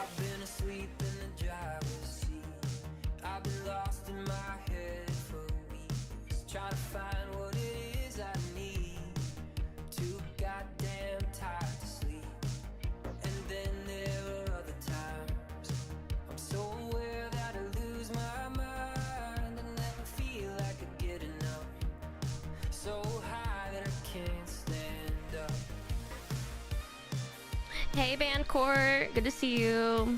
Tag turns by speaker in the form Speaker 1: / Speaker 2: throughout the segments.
Speaker 1: I've been asleep in the driver's seat. I've been lost in my head for weeks, trying to find what it is I need. Too goddamn tired to sleep. And then there are other times I'm so aware that I lose my mind and never feel like I get enough. So high that I can't stand up.
Speaker 2: Hey Bandcourt, good to see you.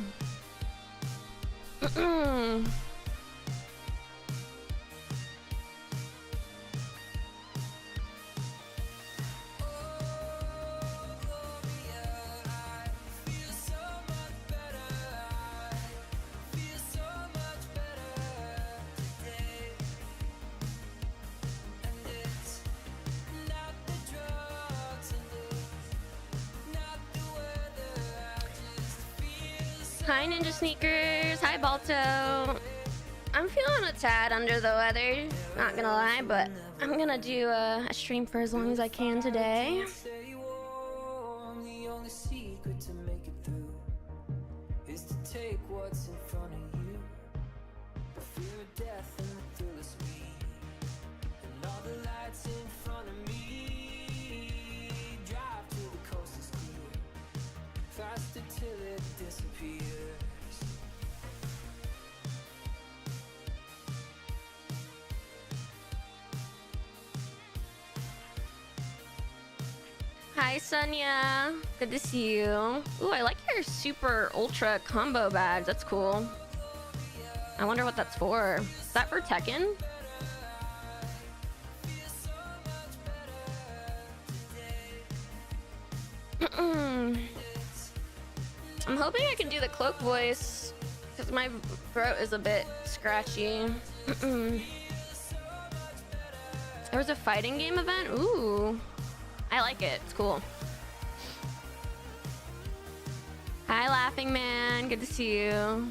Speaker 2: Hi Ninja Sneakers, hi Balto. I'm feeling a tad under the weather, not gonna lie, but I'm gonna do a stream for as long as I can today.
Speaker 1: The only secret to make it through is to take what's in front of you. The fear of death and the thrill of speed, and all the lights in front of me. Drive till the coast is clear, faster till it disappears.
Speaker 2: Hi Sonia, good to see you. Ooh, I like your super ultra combo badge, that's cool. I wonder what that's for. Is that for Tekken? I'm hoping I can do the Cloak voice because my throat is a bit scratchy. There was a fighting game event? Ooh. I like it. It's cool. Hi, Laughing Man. Good to see you.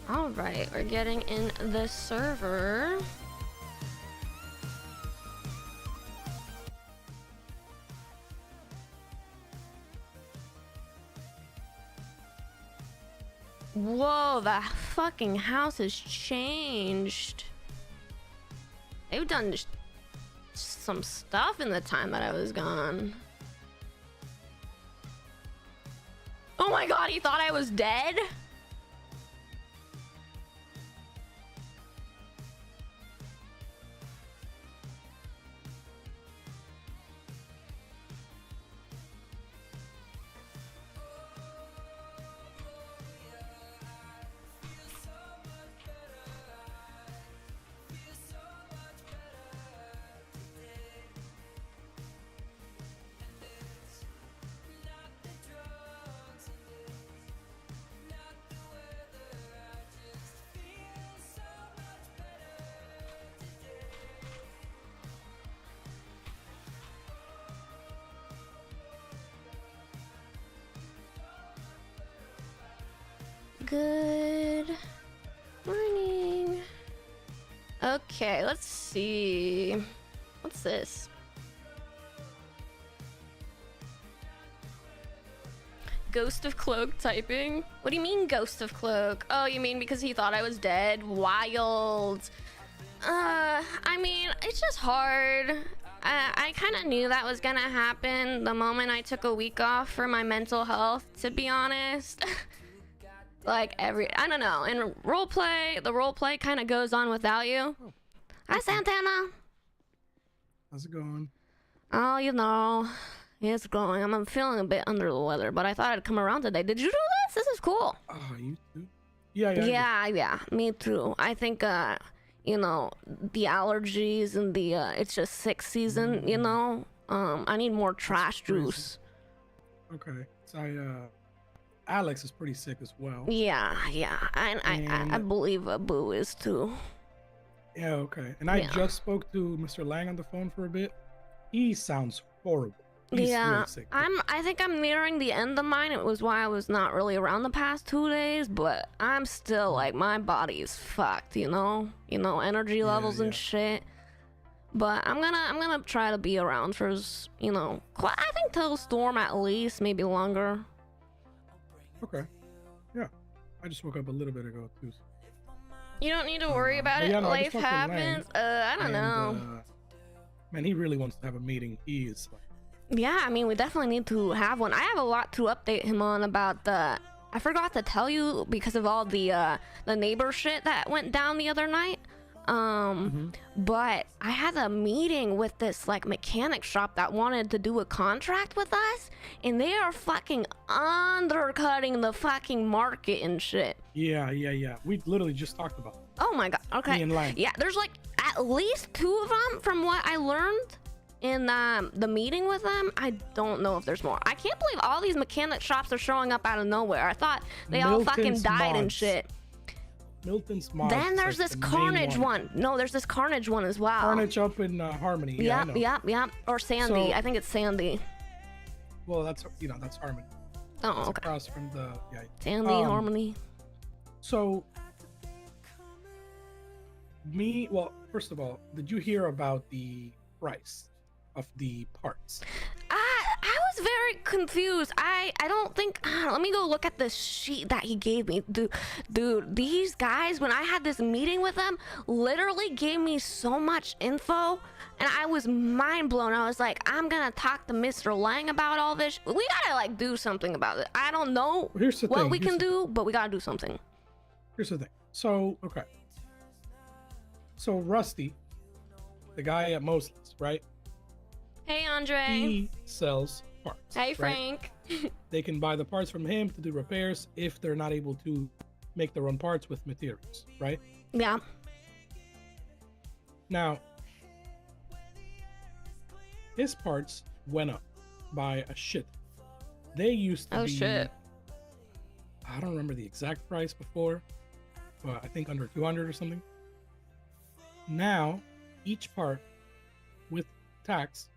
Speaker 2: All right, we're getting in the server. Whoa, the fucking house has changed. They've done some stuff in the time that I was gone. Oh my god, he thought I was dead? Good morning. Okay, let's see. What's this? Ghost of Cloak typing? What do you mean Ghost of Cloak? Oh, you mean because he thought I was dead? Wild. I mean, it's just hard. I kind of knew that was gonna happen the moment I took a week off for my mental health, to be honest. Like I don't know, in roleplay, the roleplay kind of goes on without you.
Speaker 3: Oh.
Speaker 2: Hi Santana.
Speaker 3: How's it going?
Speaker 2: Oh, you know, it's going. I'm feeling a bit under the weather, but I thought I'd come around today. Did you do this? This is cool.
Speaker 3: Oh, you too? Yeah.
Speaker 2: Yeah, me too. I think you know, the allergies and the it's just sick season, you know. I need more trash juice.
Speaker 3: Okay. So Alex is pretty sick as well.
Speaker 2: Yeah. I believe Boo is too.
Speaker 3: Yeah, okay. And I just spoke to Mr. Lang on the phone for a bit. He sounds horrible. He's really sick.
Speaker 2: I think I'm nearing the end of mine. It was why I was not really around the past 2 days, but I'm still like, my body is fucked, you know? Energy levels and shit. But I'm gonna try to be around for, you know, I think till Storm at least, maybe longer.
Speaker 3: Okay. Yeah. I just woke up a little bit ago too.
Speaker 2: You don't need to worry about it.
Speaker 3: Yeah, no,
Speaker 2: Life happens. I don't know.
Speaker 3: Man, he really wants to have a meeting. He is like...
Speaker 2: Yeah, I mean, we definitely need to have one. I have a lot to update him on about the... I forgot to tell you because of all the neighbor shit that went down the other night. But I had a meeting with this like mechanic shop that wanted to do a contract with us, and they are fucking undercutting the fucking market and shit.
Speaker 3: Yeah. We literally just talked about it.
Speaker 2: Oh my god. Okay. Yeah, there's like at least 2 of them from what I learned in the meeting with them. I don't know if there's more. I can't believe all these mechanic shops are showing up out of nowhere. I thought they all fucking died and shit.
Speaker 3: Milton's Mods.
Speaker 2: Then there's this Carnage one. No, there's this Carnage one as well.
Speaker 3: Carnage up in Harmony. Yeah,
Speaker 2: yeah. Or Sandy. So, I think it's Sandy.
Speaker 3: Well, that's that's Harmony.
Speaker 2: Oh, okay.
Speaker 3: Across from the
Speaker 2: Sandy Harmony.
Speaker 3: So well, first of all, did you hear about the price of the parts?
Speaker 2: I was very confused. I don't think... let me go look at the sheet that he gave me. Dude, these guys, when I had this meeting with them, literally gave me so much info, and I was mind blown. I was like, I'm gonna talk to Mr. Lang about all this. We gotta like do something about it. I don't know what we can do, but we gotta do something.
Speaker 3: Here's the thing. So, okay. So Rusty, the guy at Mosley's, right?
Speaker 2: Hey, Andre.
Speaker 3: He sells parts.
Speaker 2: Hey, Frank.
Speaker 3: Right? They can buy the parts from him to do repairs if they're not able to make their own parts with materials, right?
Speaker 2: Yeah.
Speaker 3: Now, his parts went up by a shit. They used to be...
Speaker 2: shit.
Speaker 3: I don't remember the exact price before, but I think under 200 or something. Now, each part with tax,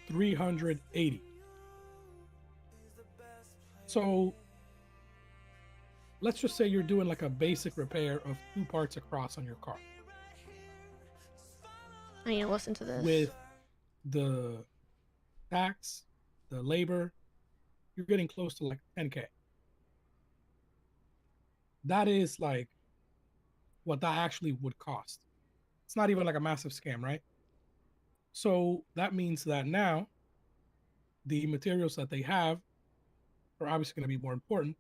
Speaker 3: 380. So let's just say you're doing like a basic repair of 2 parts across on your car.
Speaker 2: I need to listen to this.
Speaker 3: With the tax, the labor, you're getting close to like 10K. That is like what that actually would cost. It's not even like a massive scam, right? So that means that now the materials that they have are obviously going to be more important,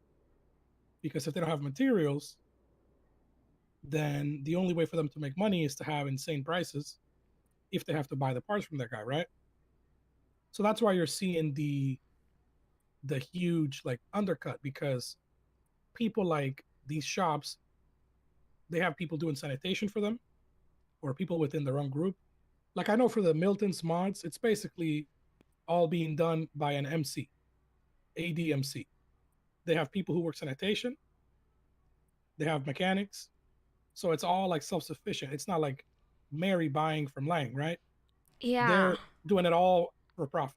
Speaker 3: because if they don't have materials, then the only way for them to make money is to have insane prices if they have to buy the parts from that guy, right? So that's why you're seeing the huge like undercut, because people like these shops, they have people doing sanitation for them, or people within their own group. Like I know for the Milton's Mods, it's basically all being done by an MC, ADMC. They have people who work sanitation. They have mechanics. So it's all like self-sufficient. It's not like Mary buying from Lang, right?
Speaker 2: Yeah.
Speaker 3: They're doing it all for profit.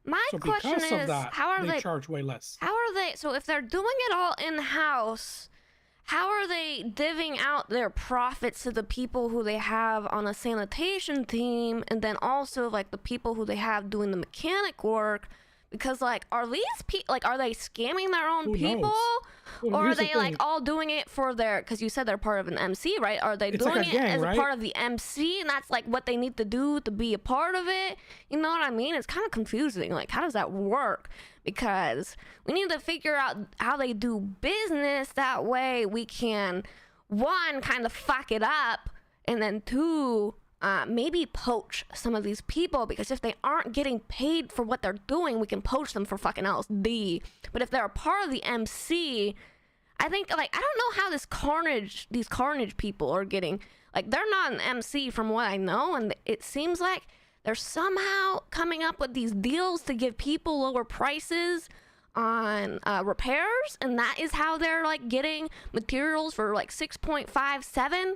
Speaker 2: My question is, how are they
Speaker 3: charge way less?
Speaker 2: How are they? So if they're doing it all in-house, how are they divvying out their profits to the people who they have on a sanitation team, and then also like the people who they have doing the mechanic work? Because like, are these people like, are they scamming their own people, or are they like all doing it for their? Because you said they're part of an MC, right? Are they doing it as a part of the MC, and that's like what they need to do to be a part of it? You know what I mean? It's kind of confusing. Like, how does that work? Because we need to figure out how they do business. That way we can, 1, kind of fuck it up, and then 2, maybe poach some of these people, because if they aren't getting paid for what they're doing, we can poach them for fucking LSD. But if they're a part of the MC, I think, like, I don't know how these Carnage people are getting, like, they're not an MC from what I know, and it seems like they're somehow coming up with these deals to give people lower prices on repairs, and that is how they're like getting materials for like 6.57.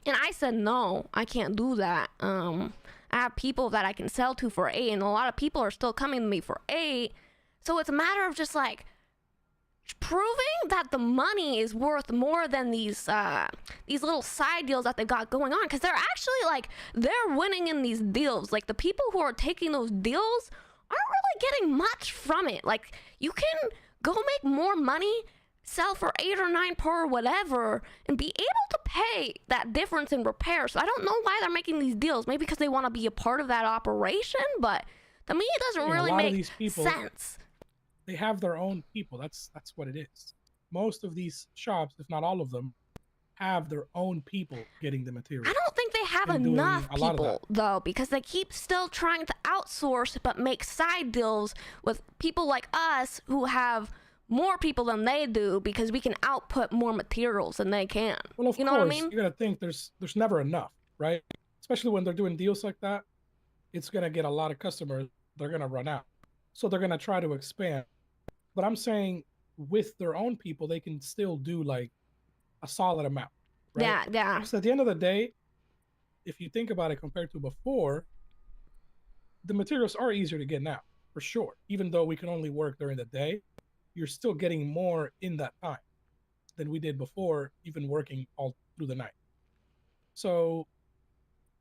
Speaker 2: And I said, no, I can't do that. I have people that I can sell to for 8, and a lot of people are still coming to me for 8. So it's a matter of just like, proving that the money is worth more than these little side deals that they've got going on, because they're actually like, they're winning in these deals. Like, the people who are taking those deals aren't really getting much from it. Like, you can go make more money, sell for 8 or 9 per whatever, and be able to pay that difference in repair. So I don't know why they're making these deals. Maybe because they want to be a part of that operation, but to me it doesn't really make sense.
Speaker 3: They have their own people. That's what it is. Most of these shops, if not all of them, have their own people getting the material.
Speaker 2: I don't think they have enough people, though, because they keep still trying to outsource but make side deals with people like us who have more people than they do, because we can output more materials than they can.
Speaker 3: Well, of
Speaker 2: course,
Speaker 3: what I mean? You gotta think there's never enough, right? Especially when they're doing deals like that, it's gonna get a lot of customers. They're gonna run out, so they're gonna try to expand. But I'm saying with their own people, they can still do like a solid amount, right?
Speaker 2: Yeah.
Speaker 3: So at the end of the day, if you think about it compared to before, the materials are easier to get now, for sure. Even though we can only work during the day, you're still getting more in that time than we did before, even working all through the night. So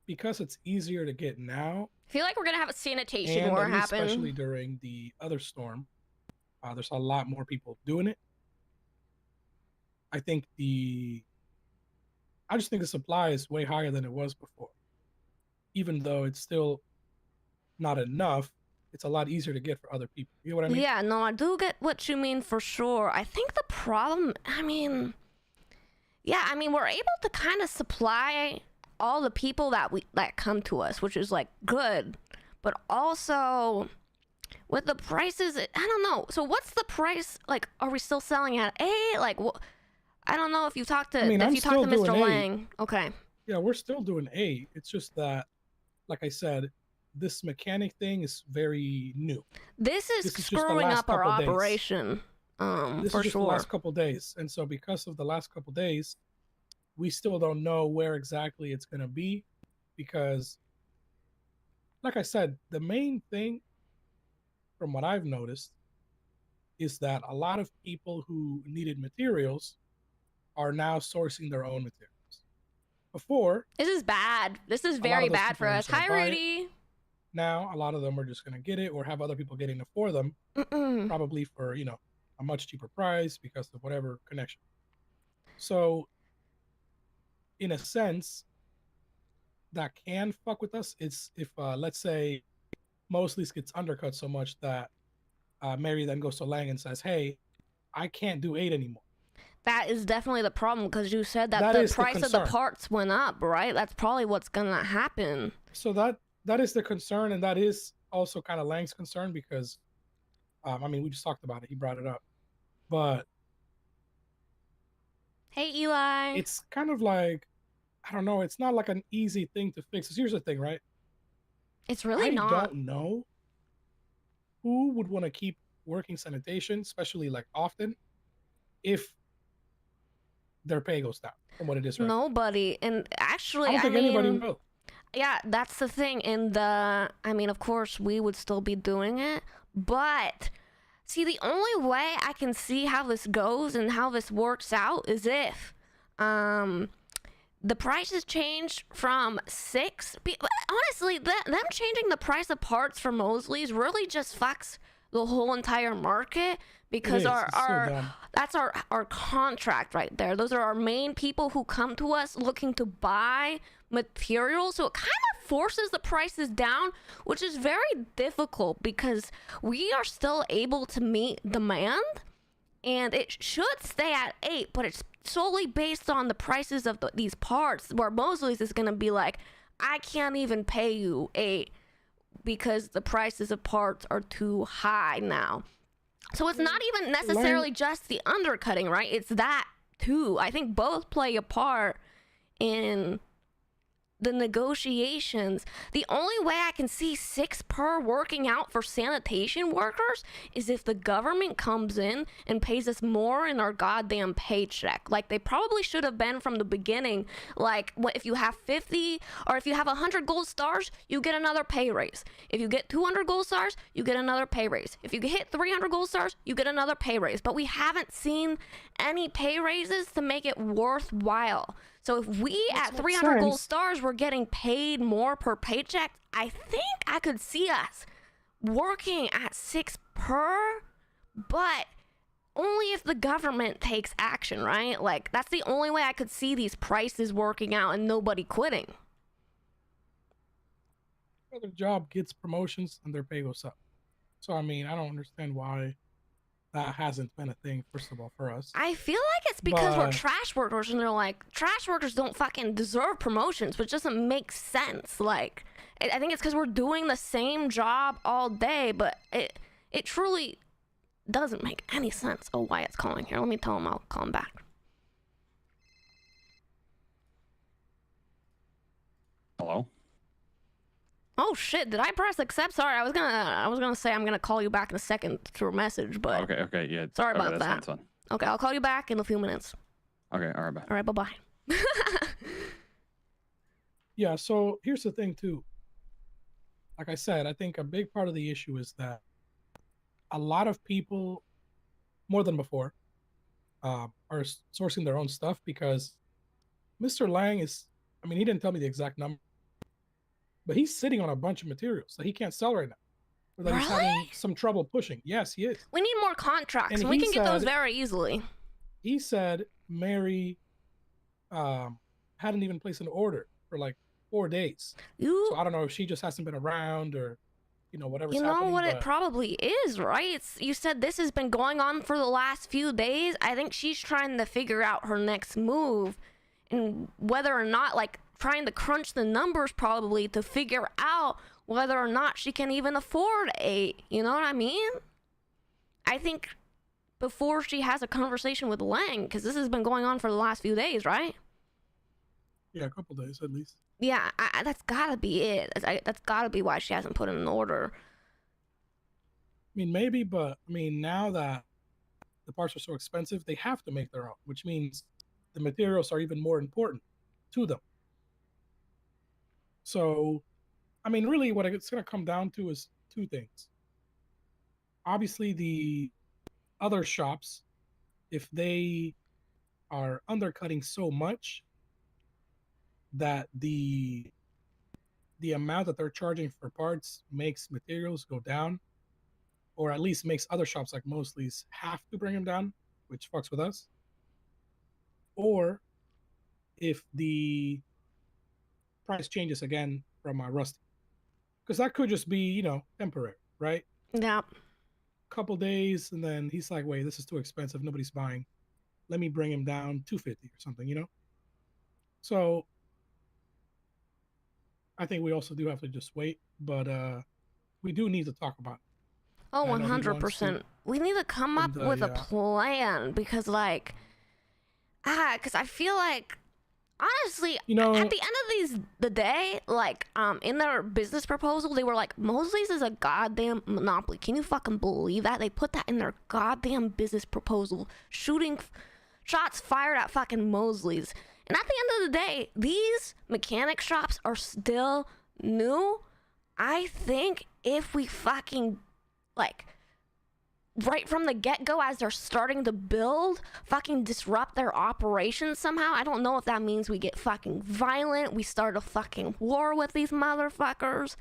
Speaker 3: because it's easier to get now,
Speaker 2: I feel like we're gonna have a sanitation war happen,
Speaker 3: especially during the other storm. There's a lot more people doing it. I just think the supply is way higher than it was before. Even though it's still not enough, it's a lot easier to get for other people. You know what I mean?
Speaker 2: Yeah, no, I do get what you mean for sure. I think the problem, we're able to kind of supply all the people that come to us, which is like good, but also with the prices, I don't know. So what's the price? Like, are we still selling at A? Like, I don't know if you talked to Mr. Lang. Okay.
Speaker 3: Yeah, we're still doing A. It's just that, like I said, this mechanic thing is very new.
Speaker 2: This is screwing up our operation.
Speaker 3: This
Speaker 2: for
Speaker 3: is just
Speaker 2: sure.
Speaker 3: the last couple days, and so because of the last couple days, we still don't know where exactly it's going to be, because, like I said, the main thing, from what I've noticed, is that a lot of people who needed materials are now sourcing their own materials. Before,
Speaker 2: this is bad. This is very bad for us. Hi, Rudy.
Speaker 3: Now, a lot of them are just going to get it or have other people getting it for them, probably for, a much cheaper price because of whatever connection. So, in a sense, that can fuck with us. It's if, let's say, Mosley's gets undercut so much that Mary then goes to Lang and says, hey, I can't do 8 anymore.
Speaker 2: That is definitely the problem, because you said that the price of the parts went up, right? That's probably what's going to happen.
Speaker 3: So that is the concern, and that is also kind of Lang's concern, because, we just talked about it. He brought it up. But...
Speaker 2: Hey, Eli.
Speaker 3: It's kind of like, I don't know, it's not like an easy thing to fix. Because here's the thing, right?
Speaker 2: It's really not.
Speaker 3: I don't know who would want to keep working sanitation, especially like often, if their pay goes down from what it is right now.
Speaker 2: Nobody. And actually,
Speaker 3: I don't think anybody will.
Speaker 2: Yeah, that's the thing. And of course, we would still be doing it. But, see, the only way I can see how this goes and how this works out is if the prices change from 6. Honestly, them changing the price of parts for Mosley's really just fucks the whole entire market, because that's our contract right there. Those are our main people who come to us looking to buy materials. So it kind of forces the prices down, which is very difficult, because we are still able to meet demand, and it should stay at 8, but it's solely based on the prices of these parts, where Mosley's is going to be like, I can't even pay you 8 because the prices of parts are too high now. So it's not even necessarily just the undercutting, right? It's that too. I think both play a part in the negotiations. The only way I can see 6 per working out for sanitation workers is if the government comes in and pays us more in our goddamn paycheck. Like they probably should have been from the beginning. Like if you have 50 or if you have 100 gold stars, you get another pay raise. If you get 200 gold stars, you get another pay raise. If you hit 300 gold stars, you get another pay raise. But we haven't seen any pay raises to make it worthwhile. So if we at 300 gold stars were getting paid more per paycheck, I think I could see us working at 6 per, but only if the government takes action, right? Like that's the only way I could see these prices working out and nobody quitting.
Speaker 3: Their job gets promotions and their pay goes up. So I mean, I don't understand why that hasn't been a thing, first of all, for us.
Speaker 2: I feel like it's because we're trash workers, and they're like, trash workers don't fucking deserve promotions, which doesn't make sense. Like, I think it's because we're doing the same job all day, but it truly doesn't make any sense. Oh, Wyatt's calling here. Let me tell him I'll call him back.
Speaker 4: Hello?
Speaker 2: Oh shit, did I press accept? Sorry, I was gonna say I'm gonna call you back in a second through a message, but
Speaker 4: Okay, yeah.
Speaker 2: Sorry about that.
Speaker 4: That's fine.
Speaker 2: Okay, I'll call you back in a few minutes.
Speaker 4: Okay, all right, bye.
Speaker 2: All right, bye-bye.
Speaker 3: Yeah, so here's the thing too. Like I said, I think a big part of the issue is that a lot of people, more than before, are sourcing their own stuff because Mr. Lang is, I mean, he didn't tell me the exact number, but he's sitting on a bunch of materials that he can't sell right now. Or that he's having some trouble pushing. Yes, he is.
Speaker 2: We need more contracts, and we can get those very easily.
Speaker 3: He said Mary hadn't even placed an order for like 4 days. So I don't know if she just hasn't been around or, you know, whatever's happening.
Speaker 2: You know what it probably is, right? You said this has been going on for the last few days. I think she's trying to figure out her next move and whether or not, like, trying to crunch the numbers probably to figure out whether or not she can even afford 8. You know what I mean? I think before she has a conversation with Lang, because this has been going on for the last few days, right?
Speaker 3: Yeah, a couple days at least.
Speaker 2: Yeah, that's gotta be it. That's gotta be why she hasn't put in an order.
Speaker 3: I mean, maybe, but I mean, now that the parts are so expensive, they have to make their own, which means the materials are even more important to them. So, I mean, really what it's going to come down to is 2 things. Obviously, the other shops, if they are undercutting so much that the amount that they're charging for parts makes materials go down, or at least makes other shops like Mosley's have to bring them down, which fucks with us. Or if the price changes again from Rusty, because that could just be, you know, temporary, right?
Speaker 2: Yeah.
Speaker 3: Couple days, and then he's like, wait, this is too expensive, nobody's buying, let me bring him down 250 or something, you know. So I think we also do have to just wait, but we do need to talk about it.
Speaker 2: Oh, 100%. We need to come up with a plan, because like because I feel like, honestly, you know, at the end of the day, like, in their business proposal, they were like, Mosley's is a goddamn monopoly. Can you fucking believe that? They put that in their goddamn business proposal. Shots fired at fucking Mosley's. And at the end of the day, these mechanic shops are still new. I think if we fucking, like, right from the get-go, as they're starting to build, fucking disrupt their operations somehow. I don't know if that means we get fucking violent, we start a fucking war with these motherfuckers.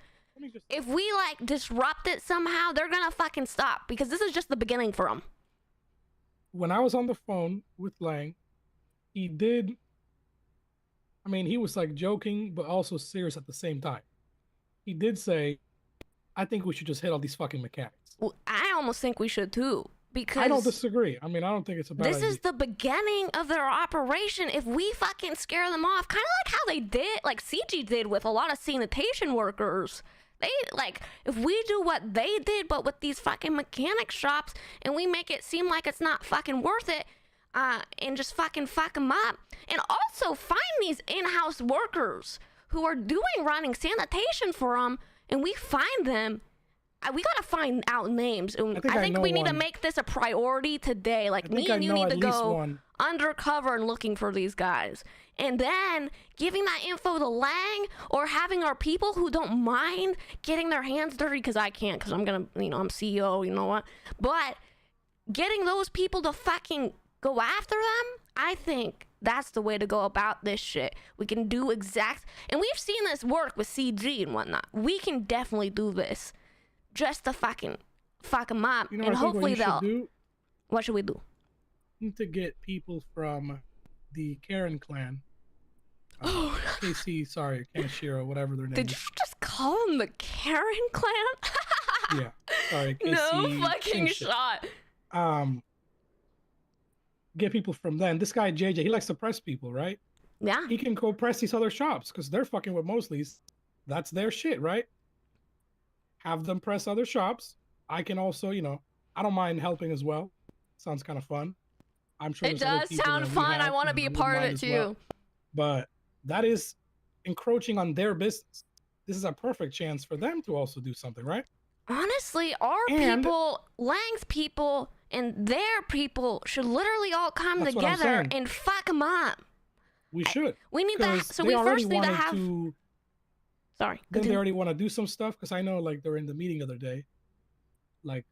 Speaker 2: If we, like, disrupt it somehow, they're gonna fucking stop, because this is just the beginning for them.
Speaker 3: When I was on the phone with Lang, he did, I mean, he was, like, joking, but also serious at the same time. He did say, I think we should just hit all these fucking mechanics.
Speaker 2: Well, I almost think we should too, because
Speaker 3: I don't disagree. I mean, I don't think it's a bad idea.
Speaker 2: This is the beginning of their operation. If we fucking scare them off, kind of like how they did, like CG did with a lot of sanitation workers. They, like, if we do what they did, but with these fucking mechanic shops, and we make it seem like it's not fucking worth it, and just fucking fuck them up, and also find these in-house workers who are running sanitation for them, and we find them, we gotta find out names. And I think we need to make this a priority today. Like, me and you need to go undercover and looking for these guys, and then giving that info to Lang, or having our people who don't mind getting their hands dirty, because I can't, because I'm gonna, I'm CEO, you know what, but getting those people to fucking go after them, I think that's the way to go about this shit. We can do and we've seen this work with CG and whatnot. We can definitely do this. Just to fuck them up, and hopefully what should we do?
Speaker 3: Need to get people from the Karen clan. KC, sorry, Kanashiro, whatever their name is.
Speaker 2: Did you just call them the Karen clan?
Speaker 3: Yeah, sorry, KC.
Speaker 2: No fucking shot.
Speaker 3: Get people from them. This guy JJ, he likes to press people, right?
Speaker 2: Yeah.
Speaker 3: He can go press these other shops because they're fucking with Mosley's. That's their shit, right? Have them press other shops. I can also, I don't mind helping as well. Sounds kind of fun. I'm sure
Speaker 2: it does sound fun. I want to be a part of it too. Well.
Speaker 3: But that is encroaching on their business. This is a perfect chance for them to also do something, right?
Speaker 2: Honestly, people, Lang's people, and their people should literally all come together and fuck them up.
Speaker 3: We should.
Speaker 2: We need that. So we first need to have. Sorry.
Speaker 3: Then they already want to do some stuff, because I know, like, they're in the meeting the other day. Like,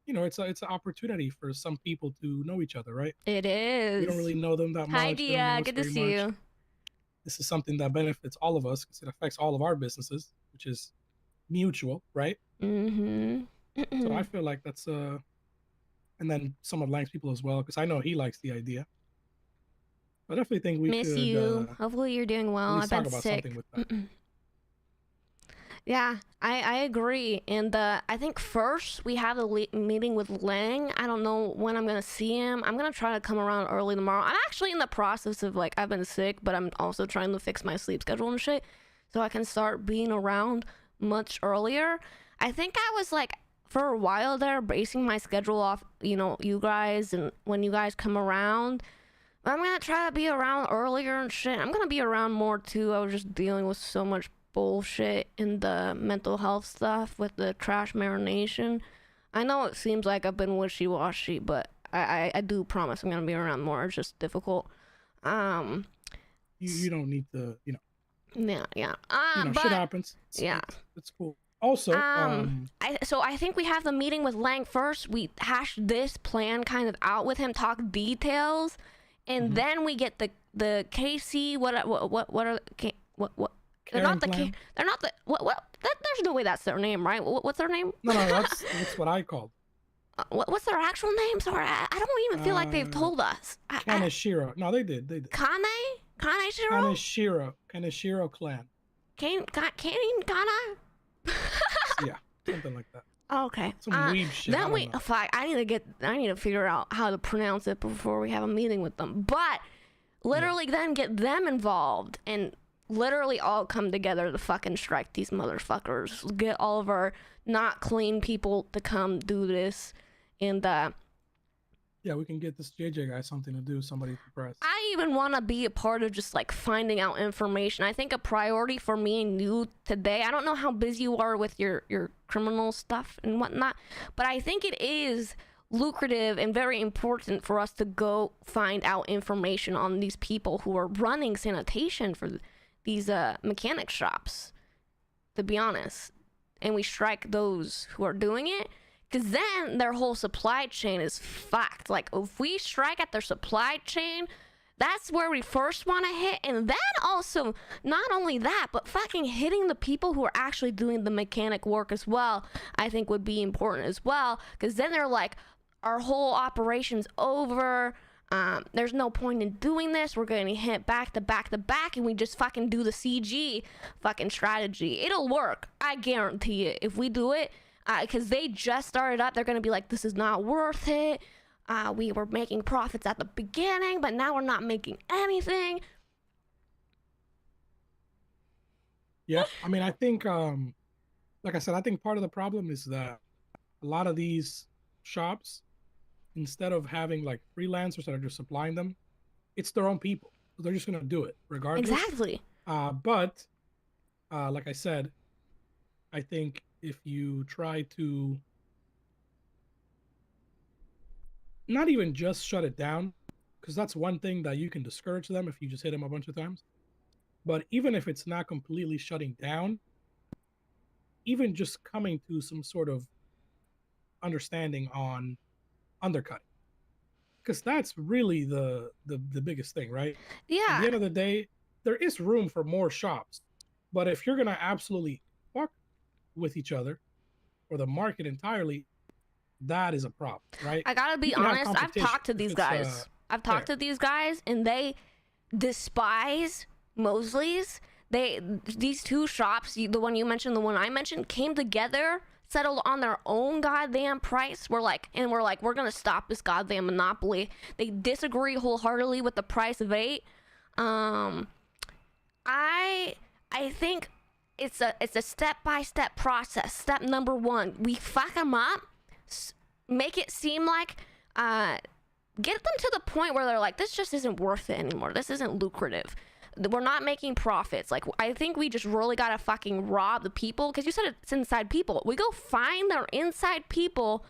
Speaker 3: it's an opportunity for some people to know each other, right?
Speaker 2: It is.
Speaker 3: We don't really know them that much.
Speaker 2: Hi, Dia. Good to see you.
Speaker 3: This is something that benefits all of us, because it affects all of our businesses, which is mutual, right?
Speaker 2: Mm-hmm.
Speaker 3: So I feel like that's and then some of Lang's people as well, because I know he likes the idea. I definitely think we
Speaker 2: miss
Speaker 3: could,
Speaker 2: you. Hopefully you're doing well. I've been sick. Yeah, I agree. And I think first we have a meeting with Lang. I don't know when I'm gonna see him. I'm gonna try to come around early tomorrow. I'm actually in the process of, like, I've been sick, but I'm also trying to fix my sleep schedule and shit, so I can start being around much earlier. I think I was, like, for a while there, basing my schedule off, you guys, and when you guys come around. I'm gonna try to be around earlier and shit. I'm gonna be around more too. I was just dealing with so much bullshit in the mental health stuff with the trash marination. I know it seems like I've been wishy-washy, but I do promise I'm gonna be around more. It's just difficult.
Speaker 3: You don't need to,
Speaker 2: Yeah.
Speaker 3: but, shit happens. It's cool. Also,
Speaker 2: I think we have the meeting with Lang first. We hash this plan kind of out with him, talk details. And then we get the KC. What are they're not the they're not the there's no way that's their name, right? What's their name?
Speaker 3: No, that's what I called.
Speaker 2: What's their actual name? Sorry, I don't even feel like they've told us.
Speaker 3: Kanashiro. No, they did.
Speaker 2: Kanashiro
Speaker 3: clan.
Speaker 2: Kana.
Speaker 3: Yeah, something like that.
Speaker 2: Okay.
Speaker 3: Some weeb shit.
Speaker 2: Then I need to figure out how to pronounce it before we have a meeting with them. But literally then get them involved and literally all come together to fucking strike these motherfuckers. Get all of our not clean people to come do this. And
Speaker 3: yeah, we can get this JJ guy something to do, somebody to press.
Speaker 2: I even want to be a part of just, like, finding out information. I think a priority for me and you today, I don't know how busy you are with your criminal stuff and whatnot, but I think it is lucrative and very important for us to go find out information on these people who are running sanitation for these mechanic shops, to be honest. And we strike those who are doing it. Because then their whole supply chain is fucked. Like, if we strike at their supply chain, that's where we first want to hit. And then also, not only that, but fucking hitting the people who are actually doing the mechanic work as well, I think would be important as well. Because then they're like, our whole operation's over. There's no point in doing this. We're going to hit back to back to back, and we just fucking do the CG fucking strategy. It'll work. I guarantee it. If we do it, because they just started up, they're going to be like, this is not worth it. We were making profits at the beginning, but now we're not making anything.
Speaker 3: Yeah, I mean, I think, like I said, I think part of the problem is that a lot of these shops, instead of having, like, freelancers that are just supplying them, it's their own people. So they're just gonna do it regardless.
Speaker 2: Exactly.
Speaker 3: But like I said, I think if you try to not even just shut it down, because that's one thing that you can discourage them if you just hit them a bunch of times. But even if it's not completely shutting down, even just coming to some sort of understanding on undercutting, because that's really the biggest thing, right?
Speaker 2: Yeah.
Speaker 3: At the end of the day, there is room for more shops, but if you're gonna absolutely fuck with each other or the market entirely, that is a problem, right?
Speaker 2: I gotta be honest, I've talked to these guys. I've talked to these guys, and they despise Mosley's. These two shops, the one you mentioned, the one I mentioned, came together, settled on their own goddamn price. We're like, we're gonna stop this goddamn monopoly. They disagree wholeheartedly with the price of 8. I think it's a step-by-step process. Step number 1, we fuck them up, make it seem like, get them to the point where they're like, this just isn't worth it anymore. This isn't lucrative. We're not making profits. Like, I think we just really gotta fucking rob the people, because you said it's inside people. We go find their inside people.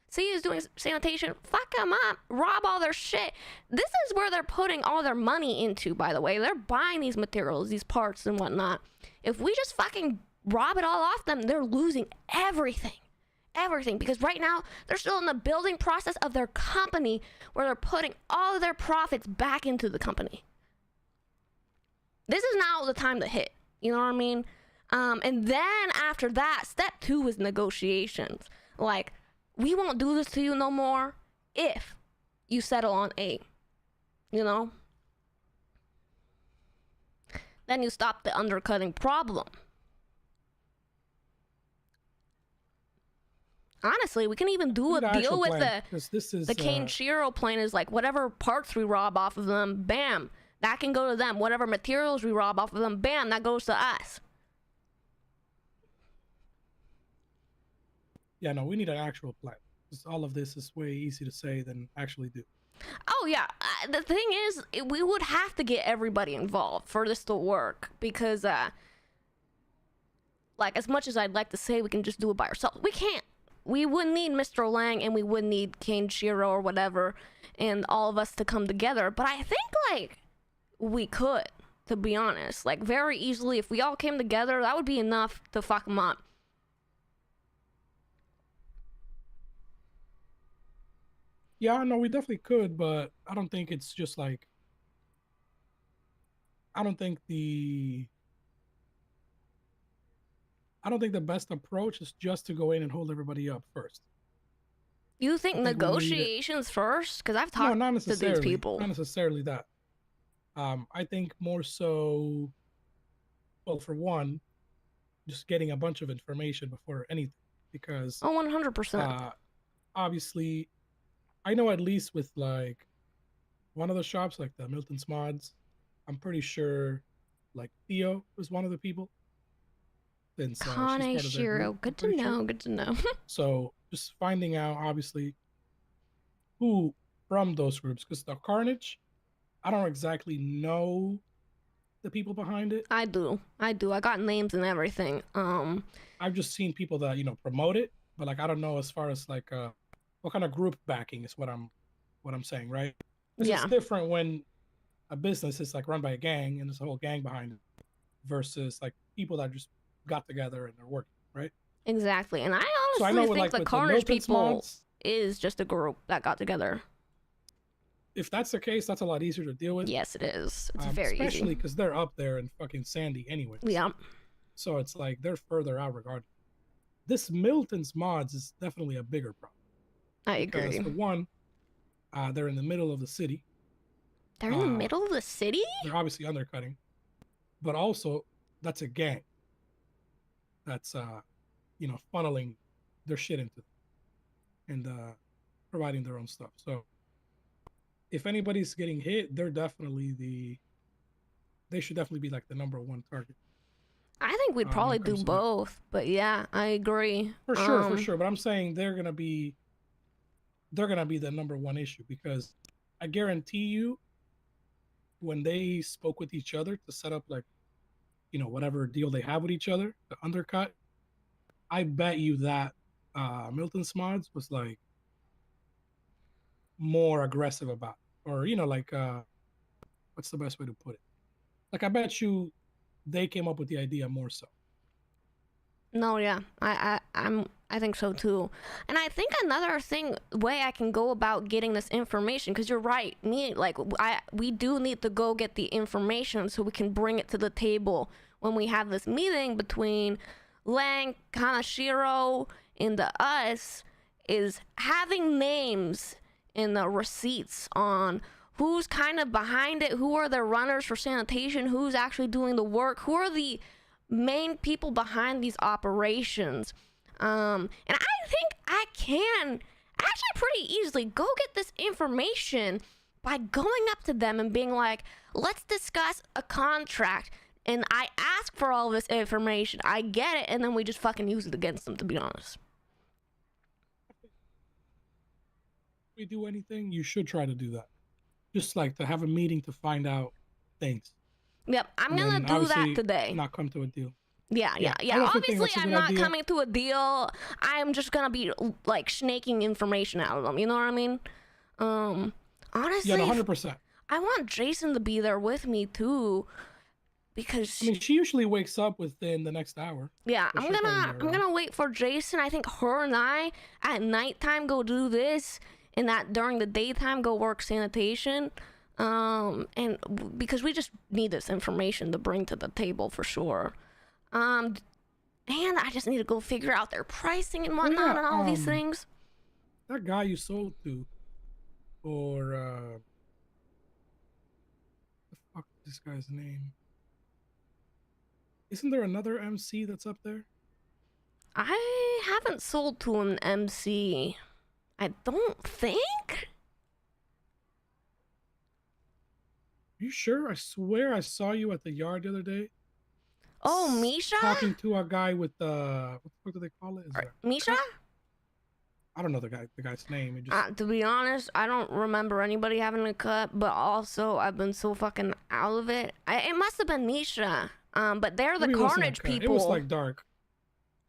Speaker 2: See who's doing sanitation, fuck them up, rob all their shit. This is where they're putting all their money into, by the way. They're buying these materials, these parts and whatnot. If we just fucking rob it all off them, they're losing everything. Everything, because right now they're still in the building process of their company, where they're putting all of their profits back into the company. This is now the time to hit, you know what I mean? And then after that, step 2 is negotiations. Like, we won't do this to you no more if you settle on 8, you know? Then you stop the undercutting problem. Honestly, we can even do a deal with the Kane Shiro plan. Is like, whatever parts we rob off of them, bam, that can go to them. Whatever materials we rob off of them, bam, that goes to us.
Speaker 3: Yeah, no, we need an actual plan. Because all of this is way easy to say than actually do.
Speaker 2: Oh, yeah. The thing is, we would have to get everybody involved for this to work. Because, like, as much as I'd like to say we can just do it by ourselves, we can't. We would need Mr. Lang, and we would need Kane Shiro or whatever, and all of us to come together. But I think, like, we could, to be honest. Like, very easily, if we all came together, that would be enough to fuck them up.
Speaker 3: Yeah, no, we definitely could, but I don't think it's just like... I don't think the best approach is just to go in and hold everybody up first.
Speaker 2: You think negotiations first? Because I've talked to these people.
Speaker 3: Not necessarily that. I think more so, well, for one, just getting a bunch of information before anything. Because...
Speaker 2: Oh, 100%.
Speaker 3: Obviously, I know at least with, like, one of the shops, like the Milton's Mods, I'm pretty sure, like, Theo was one of the people. Since,
Speaker 2: Kane Shiro, good to know, good to know.
Speaker 3: So just finding out, obviously, who from those groups, because the Carnage, I don't exactly know the people behind it.
Speaker 2: I do. I got names and everything.
Speaker 3: I've just seen people that, you know, promote it, but, like, I don't know as far as, like, what kind of group backing is what I'm saying, right?
Speaker 2: Yeah.
Speaker 3: It's different when a business is, like, run by a gang and there's a whole gang behind it versus, like, people that just got together and they're working, right?
Speaker 2: Exactly. And I honestly think, like, the Carnage people is just a group that got together.
Speaker 3: If that's the case, that's a lot easier to deal with.
Speaker 2: Yes, it is. It's very easy.
Speaker 3: Especially because they're up there in fucking Sandy anyways.
Speaker 2: Yeah.
Speaker 3: So it's like they're further out regardless. This Milton's Mods is definitely a bigger problem.
Speaker 2: I agree.
Speaker 3: Because for one, they're in the middle of the city.
Speaker 2: They're in the middle of the city?
Speaker 3: They're obviously undercutting. But also, that's a gang. That's, you know, funneling their shit into them and providing their own stuff. So if anybody's getting hit, they're definitely they should definitely be like the #1 target.
Speaker 2: I think we'd probably do both, but yeah, I agree.
Speaker 3: For sure. But I'm saying they're gonna be the #1 issue, because I guarantee you, when they spoke with each other to set up like, you know, whatever deal they have with each other, the undercut, I bet you that Milton's mods was like more aggressive about it. Or, you know, like what's the best way to put it? Like I bet you they came up with the idea more so.
Speaker 2: No, yeah, I think so too. And I think another way I can go about getting this information, because you're right, we do need to go get the information so we can bring it to the table when we have this meeting between Lang, Kanashiro, and us, is having names in the receipts on who's kind of behind it, who are the runners for sanitation, who's actually doing the work, who are the main people behind these operations. And I think I can actually pretty easily go get this information by going up to them and being like, let's discuss a contract. And I ask for all this information, I get it, and then we just fucking use it against them, to be honest.
Speaker 3: If we do anything, you should try to do that. Just like to have a meeting to find out things.
Speaker 2: Yep, I'm gonna do that today.
Speaker 3: Not come to a deal.
Speaker 2: Yeah. Obviously, I'm not coming to a deal. I'm just gonna be like snaking information out of them. You know what I mean? Honestly,
Speaker 3: yeah, 100%.
Speaker 2: I want Jason to be there with me too, because
Speaker 3: I mean, she usually wakes up within the next hour.
Speaker 2: Yeah, I'm gonna wait for Jason. I think her and I at nighttime go do this, and that during the daytime go work sanitation. And because we just need this information to bring to the table for sure. And I just need to go figure out their pricing and whatnot and all these things.
Speaker 3: That guy you sold to, or the fuck is this guy's name? Isn't there another MC that's up there?
Speaker 2: I haven't sold to an MC. I don't think.
Speaker 3: You sure? I swear I saw you at the yard the other day.
Speaker 2: Oh, Misha?
Speaker 3: Talking to a guy with what the fuck do they call it?
Speaker 2: Misha?
Speaker 3: I don't know the guy's name. It
Speaker 2: To be honest, I don't remember anybody having a cut, but also I've been so fucking out of it. It must have been Misha. But they're the Carnage people.
Speaker 3: It was like dark.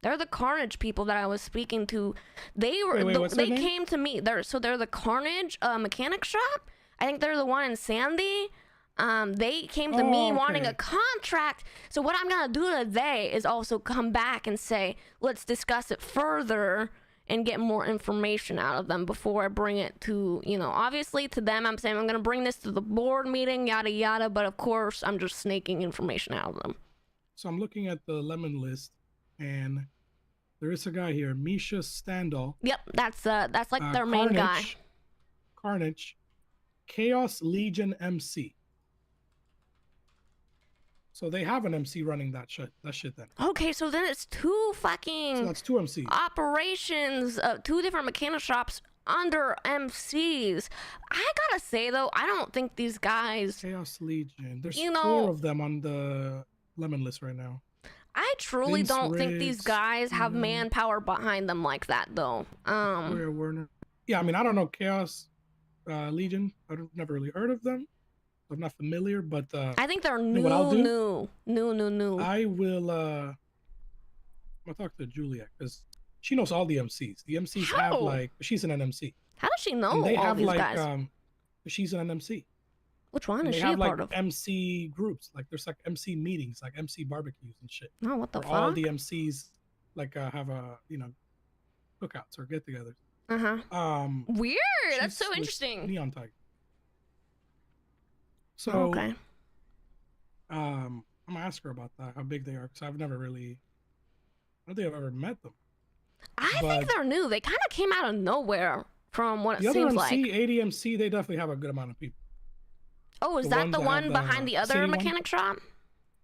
Speaker 2: They're the Carnage people that I was speaking to. They were
Speaker 3: they
Speaker 2: came to me. They're the Carnage mechanic shop. I think they're the one in Sandy. They came to me wanting a contract. So what I'm gonna do today is also come back and say, let's discuss it further and get more information out of them before I bring it to, obviously to them, I'm saying I'm gonna bring this to the board meeting, yada yada, but of course I'm just snaking information out of them.
Speaker 3: So I'm looking at the lemon list, and there is a guy here, Misha Standal.
Speaker 2: Yep, that's like their main guy.
Speaker 3: Carnage, Chaos Legion MC. So they have an MC running that shit then.
Speaker 2: Okay, so then it's two fucking...
Speaker 3: So that's two MCs.
Speaker 2: Operations, two different mechanic shops under MCs. I gotta say, though, I don't think these guys...
Speaker 3: Chaos Legion. There's 4 of them on the lemon list right now.
Speaker 2: I truly don't think these guys have manpower behind them like that, though.
Speaker 3: Werner. Yeah, I mean, I don't know Chaos Legion. I've never really heard of them. I'm not familiar, but
Speaker 2: I think they're new.
Speaker 3: I will I'm gonna talk to Juliet because she knows all the MCs. The MCs have like she's an NMC.
Speaker 2: How does she know
Speaker 3: and they
Speaker 2: all
Speaker 3: have
Speaker 2: these
Speaker 3: like
Speaker 2: guys?
Speaker 3: She's an NMC.
Speaker 2: Which one is she
Speaker 3: a
Speaker 2: part
Speaker 3: like
Speaker 2: of?
Speaker 3: MC groups. Like there's like MC meetings, like MC barbecues and shit.
Speaker 2: Oh, what the fuck?
Speaker 3: All the MCs like have a cookouts or get-togethers.
Speaker 2: Weird. That's so interesting.
Speaker 3: Neon Tiger. So,
Speaker 2: okay.
Speaker 3: I'm gonna ask her about that, how big they are, because I don't think I've ever met them.
Speaker 2: I think they're new. They kind of came out of nowhere from what it seems like.
Speaker 3: The other MC, ADMC, they definitely have a good amount of people.
Speaker 2: Oh, is that the one behind the other mechanic shop?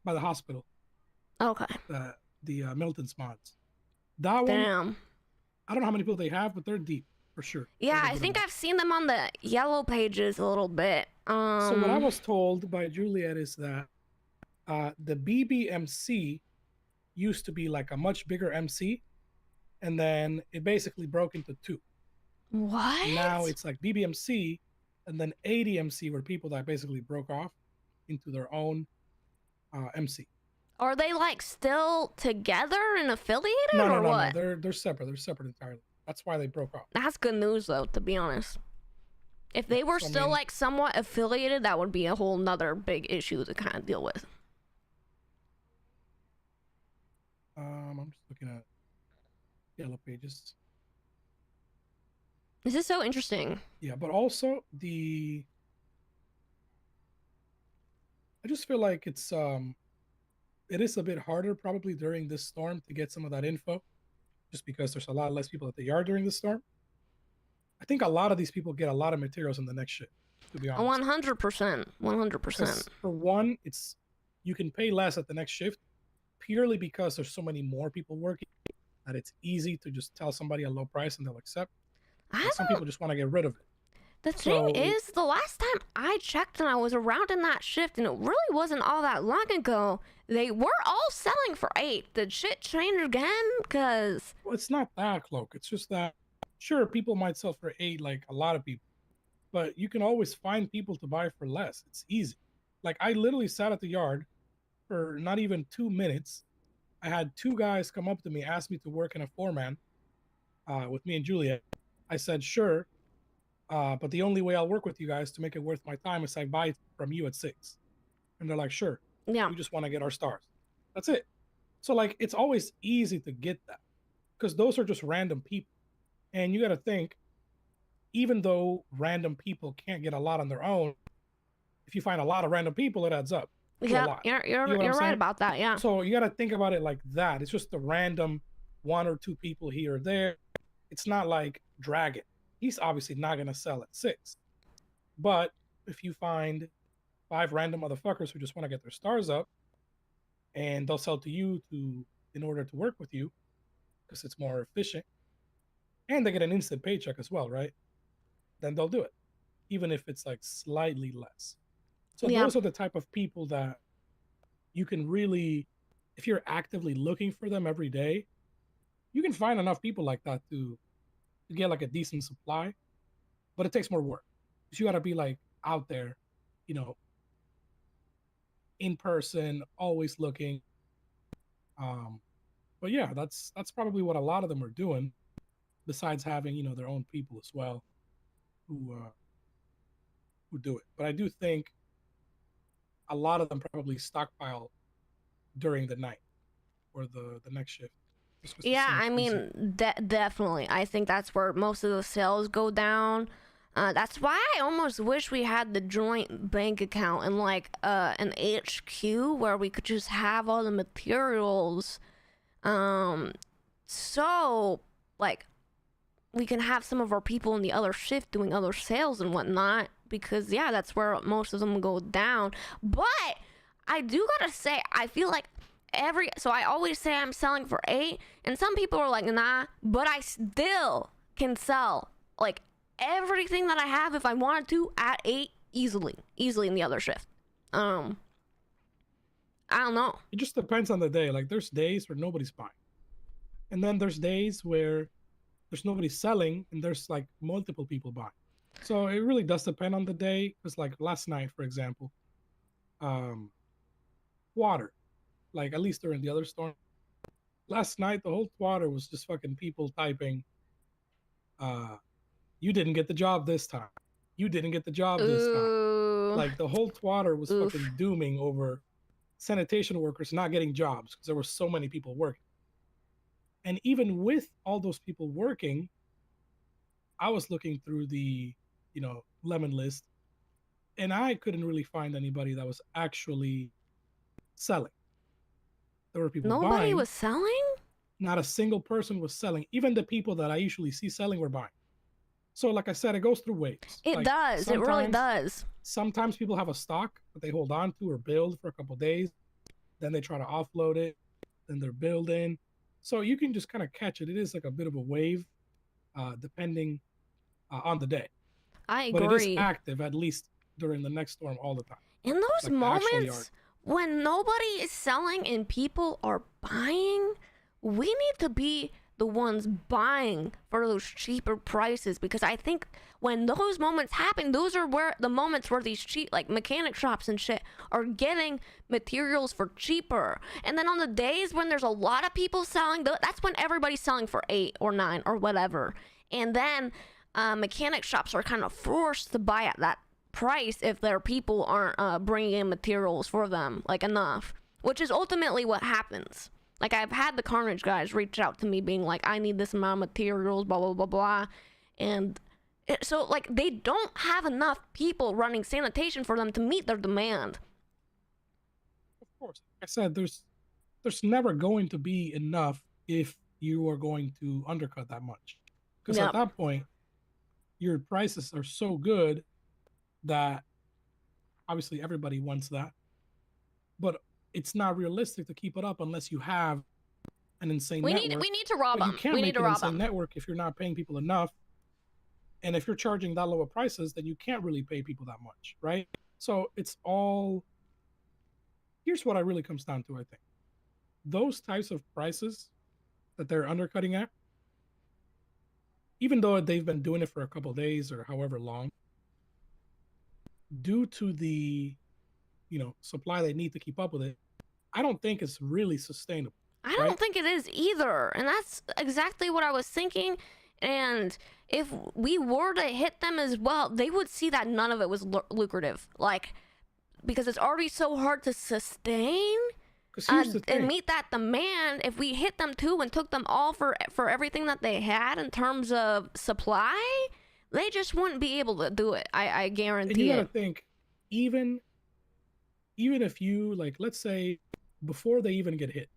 Speaker 3: By the hospital.
Speaker 2: Okay.
Speaker 3: The Milton's mods. That one.
Speaker 2: Damn.
Speaker 3: I don't know how many people they have, but they're deep. For sure.
Speaker 2: Yeah, I think I've seen them on the yellow pages a little bit.
Speaker 3: So what I was told by Juliet is that the BBMC used to be like a much bigger MC, and then it basically broke into 2.
Speaker 2: What?
Speaker 3: Now it's like BBMC and then ADMC were people that basically broke off. into their own MC.
Speaker 2: Are they like still together and affiliated
Speaker 3: No,
Speaker 2: or what?
Speaker 3: They're separate. They're separate entirely. That's why they broke up.
Speaker 2: That's good news though, to be honest. If they were
Speaker 3: so, I
Speaker 2: still
Speaker 3: mean-
Speaker 2: like somewhat affiliated, that would be a whole nother big issue to kind of deal with.
Speaker 3: I'm just looking at Yellow Pages.
Speaker 2: This is so interesting.
Speaker 3: Yeah, but also I just feel like it is a bit harder probably during this storm to get some of that info, just because there's a lot less people at the yard during the storm. I think a lot of these people get a lot of materials in the next shift, to be honest.
Speaker 2: 100%. 100%.
Speaker 3: Because for one, you can pay less at the next shift purely because there's so many more people working that it's easy to just tell somebody a low price and they'll accept. Some people just want to get rid of it.
Speaker 2: The thing is, the last time I checked and I was around in that shift, and it really wasn't all that long ago, they were all selling for 8. Did shit change again? Because...
Speaker 3: Well, it's not that, Cloak. It's just that, sure, people might sell for 8, like a lot of people, but you can always find people to buy for less. It's easy. Like, I literally sat at the yard for not even 2 minutes. I had 2 guys come up to me, ask me to work in a 4-man with me and Juliet. I said, sure, but the only way I'll work with you guys to make it worth my time is I buy it from you at 6. And they're like, sure.
Speaker 2: Yeah.
Speaker 3: We just want to get our stars. That's it. So, like, it's always easy to get that because those are just random people. And you got to think, even though random people can't get a lot on their own, if you find a lot of random people, it adds up.
Speaker 2: Yeah, you're right about that, yeah.
Speaker 3: So you got to think about it like that. It's just the random 1 or 2 people here or there. It's not like Dragon. He's obviously not going to sell at 6. But if you find 5 random motherfuckers who just want to get their stars up, and they'll sell to you in order to work with you, because it's more efficient, and they get an instant paycheck as well, right? Then they'll do it, even if it's like slightly less. So those are the type of people that you can really, if you're actively looking for them every day, you can find enough people like that to get like a decent supply, but it takes more work. Because you got to be like out there, in person, always looking. But yeah, that's probably what a lot of them are doing, besides having their own people as well who do it. But I do think a lot of them probably stockpile during the night or the next shift.
Speaker 2: Yeah, I mean, definitely. I think that's where most of the sales go down. That's why I almost wish we had the joint bank account and like an HQ where we could just have all the materials. So like we can have some of our people in the other shift doing other sales and whatnot, because yeah, that's where most of them go down. But I do gotta say, I feel like so I always say I'm selling for 8, and some people are like, nah, but I still can sell like everything that I have if I wanted to at 8 easily in the other shift. I don't know.
Speaker 3: It just depends on the day. Like there's days where nobody's buying, and then there's days where there's nobody selling and there's like multiple people buying. So it really does depend on the day. Because like last night, for example, water, like at least during the other storm, last night the whole water was just fucking people typing, you didn't get the job this time, you didn't get the job this time. Like the whole Twitter was fucking dooming over sanitation workers not getting jobs because there were so many people working. And even with all those people working, I was looking through the lemon list, and I couldn't really find anybody that was actually selling. There were people
Speaker 2: Nobody
Speaker 3: buying.
Speaker 2: was selling?
Speaker 3: Not a single person was selling. Even the people that I usually see selling were buying. So like I said, it goes through waves.
Speaker 2: It does. It really does.
Speaker 3: Sometimes people have a stock that they hold on to or build for a couple of days. Then they try to offload it. Then they're building. So you can just kind of catch it. It is like a bit of a wave, depending on the day.
Speaker 2: I agree.
Speaker 3: But it is active, at least during the next storm, all the time.
Speaker 2: In those moments when nobody is selling and people are buying, we need to be the ones buying for those cheaper prices, because I think when those moments happen, those are where the moments where these cheap, like mechanic shops and shit, are getting materials for cheaper. And then on the days when there's a lot of people selling, that's when everybody's selling for 8 or 9 or whatever. And then mechanic shops are kind of forced to buy at that price if their people aren't bringing in materials for them like enough, which is ultimately what happens. Like, I've had the Carnage guys reach out to me being like, I need this amount of materials, blah blah blah blah, and so like they don't have enough people running sanitation for them to meet their demand.
Speaker 3: Of course, like I said, there's never going to be enough if you are going to undercut that much, because at that point your prices are so good that obviously everybody wants that, but it's not realistic to keep it up unless you have an insane network.
Speaker 2: We need to rob them.
Speaker 3: You can't make an insane network if you're not paying people enough, and if you're charging that lower prices, then you can't really pay people that much, right? So it's all, here's what it really comes down to. I think those types of prices that they're undercutting at, even though they've been doing it for a couple of days or however long, due to the supply they need to keep up with it, I don't think it's really sustainable.
Speaker 2: I don't think it is either, and that's exactly what I was thinking. And if we were to hit them as well, they would see that none of it was lucrative, like, because it's already so hard to sustain and meet that demand. If we hit them too and took them all for everything that they had in terms of supply, they just wouldn't be able to do it. I guarantee it.
Speaker 3: And you gotta think, even if you, like, let's say before they even get hit,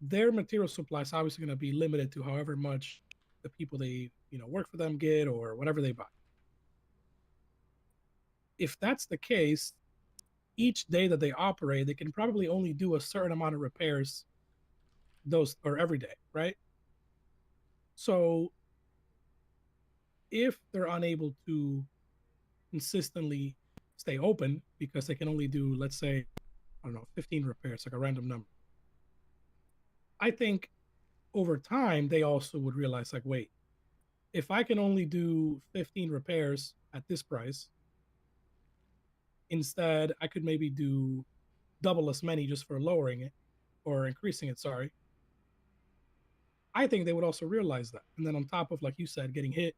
Speaker 3: their material supply is obviously going to be limited to however much the people they work for them get or whatever they buy. If that's the case, each day that they operate, they can probably only do a certain amount of repairs every day, right? So if they're unable to consistently stay open because they can only do, let's say, 15 repairs, like a random number, I think over time they also would realize, like, wait, if I can only do 15 repairs at this price, instead I could maybe do double as many just for lowering it or increasing it, sorry. I think they would also realize that. And then on top of, like you said, getting hit,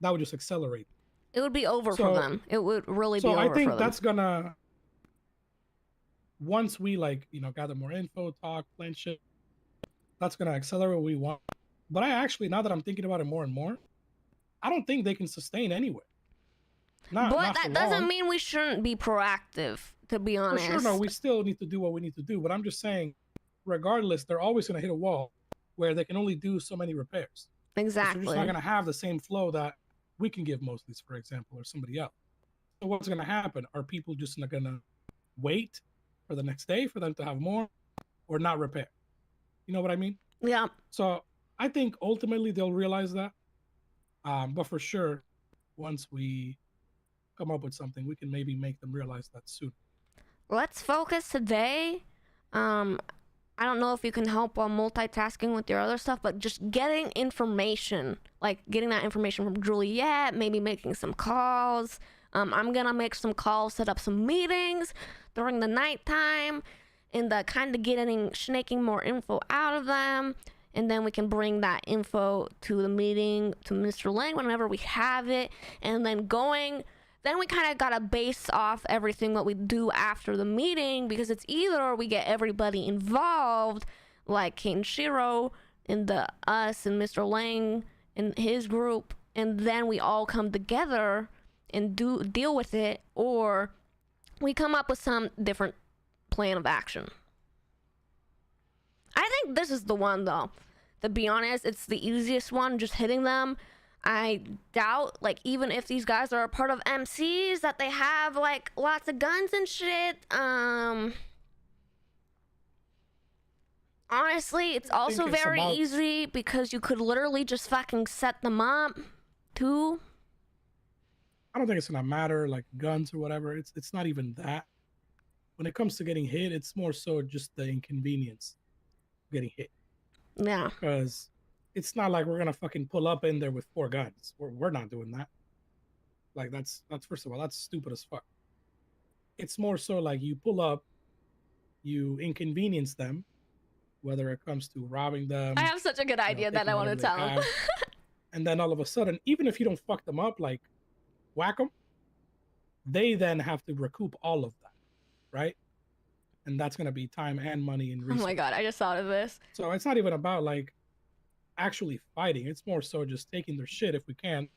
Speaker 3: that would just accelerate.
Speaker 2: It would be over for them. It would really be over for them. So I think
Speaker 3: that's gonna, once we gather more info, talk, plan shit, that's gonna accelerate what we want. But I actually, now that I'm thinking about it more and more, I don't think they can sustain anyway.
Speaker 2: But that doesn't mean we shouldn't be proactive, to be honest.
Speaker 3: For sure, no, we still need to do what we need to do. But I'm just saying, regardless, they're always gonna hit a wall where they can only do so many repairs.
Speaker 2: Exactly.
Speaker 3: They're just not gonna have the same flow that we can give Mostly's, for example, or somebody else. So what's gonna happen? Are people just not gonna wait for the next day for them to have more, or not repair? You know what I mean?
Speaker 2: Yeah.
Speaker 3: So I think ultimately they'll realize that. But for sure, once we come up with something, we can maybe make them realize that soon.
Speaker 2: Let's focus today. I don't know if you can help while multitasking with your other stuff, but just getting information, like getting that information from Juliet, maybe making some calls. I'm gonna make some calls, set up some meetings during the nighttime, and kind of snaking more info out of them. And then we can bring that info to the meeting to Mr. Lang whenever we have it. And then then we kind of got to base off everything what we do after the meeting, because it's either we get everybody involved, like Kenshiro and us and Mr. Lang and his group, and then we all come together and deal with it, or we come up with some different plan of action. I think this is the one, though. To be honest, it's the easiest one, just hitting them. I doubt, even if these guys are a part of MCs, that they have, lots of guns and shit. Honestly, it's also very easy because you could literally just fucking set them up, too.
Speaker 3: I don't think it's gonna matter, guns or whatever. It's not even that. When it comes to getting hit, it's more so just the inconvenience of getting hit.
Speaker 2: Yeah.
Speaker 3: Because it's not like we're gonna fucking pull up in there with 4 guns. We're not doing that. Like that's first of all, that's stupid as fuck. It's more so like you pull up, you inconvenience them, whether it comes to robbing them.
Speaker 2: I have such a good idea that I want to tell him.
Speaker 3: And then all of a sudden, even if you don't fuck them up, like whack them, they then have to recoup all of that, right? And that's gonna be time and money and resources.
Speaker 2: Oh my god, I just thought of this.
Speaker 3: So it's not even about like actually fighting. It's more so just taking their shit if we can,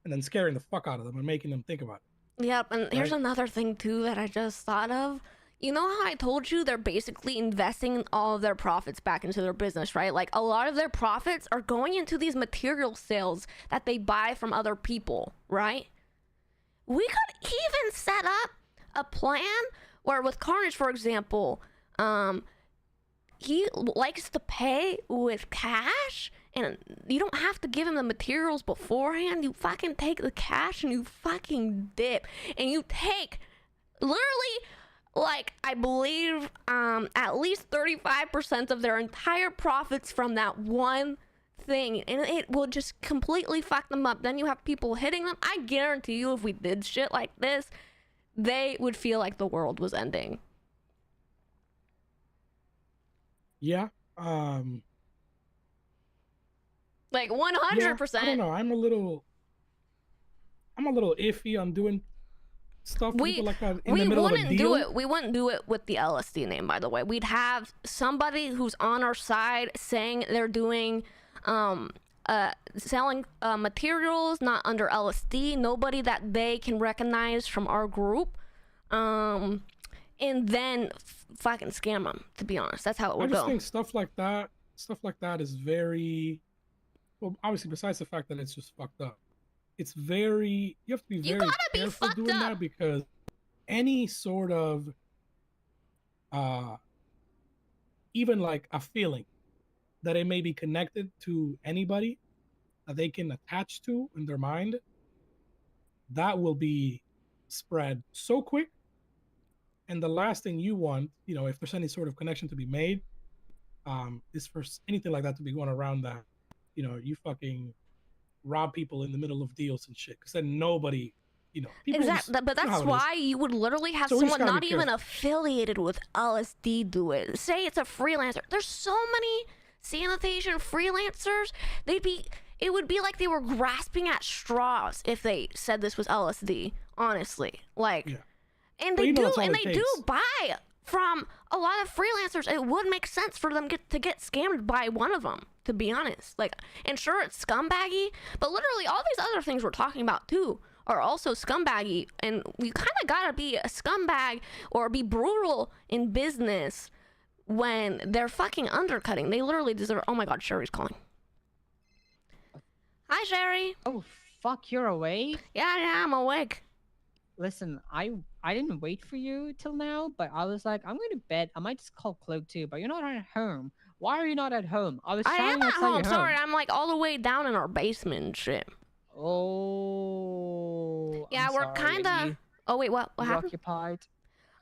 Speaker 3: and then scaring the fuck out of them and making them think about it.
Speaker 2: Yep, and here's
Speaker 3: Right.
Speaker 2: another thing too that I just thought of. You know how I told you they're basically investing all of their profits back into their business, right? Like a lot of their profits are going into these material sales that they buy from other people, right? We could even set up a plan where with Carnage, for example, he likes to pay with cash, and you don't have to give him the materials beforehand. You fucking take the cash and you fucking dip, and you take literally, like, I believe at least 35% of their entire profits from that one thing, and it will just completely fuck them up. Then you have people hitting them. I guarantee you, if we did shit like this, they would feel like the world was ending.
Speaker 3: Yeah.
Speaker 2: Like 100%.
Speaker 3: Yeah, I don't know. I'm a little iffy on doing stuff to people like that in the middle of a deal.
Speaker 2: We wouldn't do it with the LSD name, by the way. We'd have somebody who's on our side saying they're doing selling materials not under LSD, nobody that they can recognize from our group, and then fucking scam them. To be honest, that's how it would
Speaker 3: I just
Speaker 2: go.
Speaker 3: think stuff like that is very, well, obviously besides the fact that it's just fucked up, it's very, you have to be very
Speaker 2: gotta be
Speaker 3: careful
Speaker 2: fucked
Speaker 3: doing
Speaker 2: up.
Speaker 3: that, because any sort of even like a feeling that it may be connected to anybody that they can attach to in their mind, that will be spread so quick. And the last thing you want, you know, if there's any sort of connection to be made, is for anything like that to be going around that, you know, you fucking rob people in the middle of deals and shit, because then nobody, you know, people
Speaker 2: Exactly,
Speaker 3: just,
Speaker 2: but
Speaker 3: you know
Speaker 2: that's
Speaker 3: how it is.
Speaker 2: why you would literally have
Speaker 3: So we just
Speaker 2: someone
Speaker 3: gotta
Speaker 2: not
Speaker 3: be
Speaker 2: even
Speaker 3: careful.
Speaker 2: affiliated with LSD do it. Say it's a freelancer. There's so many sanitation freelancers. It would be like they were grasping at straws if they said this was LSD. Honestly, like,
Speaker 3: Yeah.
Speaker 2: and
Speaker 3: But
Speaker 2: they
Speaker 3: you know
Speaker 2: do,
Speaker 3: that's all
Speaker 2: and
Speaker 3: it
Speaker 2: they do
Speaker 3: takes.
Speaker 2: buy from a lot of freelancers. It would make sense for them to get scammed by one of them, to be honest. Like, and sure, it's scumbaggy, but literally all these other things we're talking about too are also scumbaggy, and you kind of gotta be a scumbag or be brutal in business when they're fucking undercutting. They literally deserve. Oh my god, Sherry's calling. Hi, Sherry.
Speaker 5: Oh, fuck, you're awake?
Speaker 2: Yeah, I'm awake.
Speaker 5: Listen, I didn't wait for you till now, but I was like, I'm going to bed. I might just call Cloak too, but you're not at home. Why are you not at home? I was
Speaker 2: I am
Speaker 5: shouting
Speaker 2: at
Speaker 5: outside
Speaker 2: home.
Speaker 5: your
Speaker 2: Sorry, I'm like all the way down in our basement and shit.
Speaker 5: Oh.
Speaker 2: Yeah,
Speaker 5: I'm
Speaker 2: we're
Speaker 5: sorry.
Speaker 2: kind
Speaker 5: Are
Speaker 2: of.
Speaker 5: you,
Speaker 2: Oh wait, what
Speaker 5: you
Speaker 2: happened?
Speaker 5: occupied?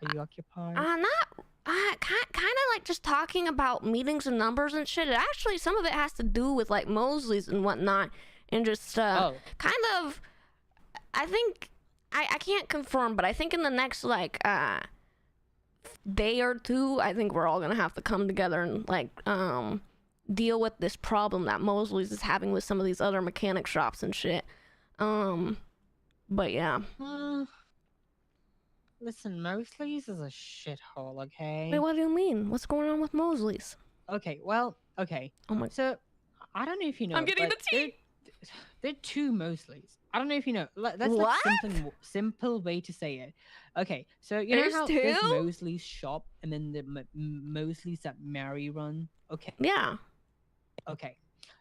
Speaker 5: Are you occupied?
Speaker 2: Not. Kind of like just talking about meetings and numbers and shit. It actually, some of it has to do with like Mosley's and whatnot, and just kind of. I think I can't confirm, but I think in the next like day or two, I think we're all gonna have to come together and like deal with this problem that Mosley's is having with some of these other mechanic shops and shit. But yeah.
Speaker 5: Listen, Mosley's is a shithole, okay?
Speaker 2: Wait, what do you mean? What's going on with Mosley's?
Speaker 5: Okay, well, okay.
Speaker 2: Oh my.
Speaker 5: So, I don't know if you know.
Speaker 2: I'm getting
Speaker 5: but
Speaker 2: the tea.
Speaker 5: There are two Mosleys. I don't know if you know. That's
Speaker 2: What?
Speaker 5: like simple way to say it. Okay, so you
Speaker 2: There's
Speaker 5: know how there's
Speaker 2: two?
Speaker 5: Mosley's shop and then the Mosleys that Mary run. Okay.
Speaker 2: Yeah.
Speaker 5: Okay.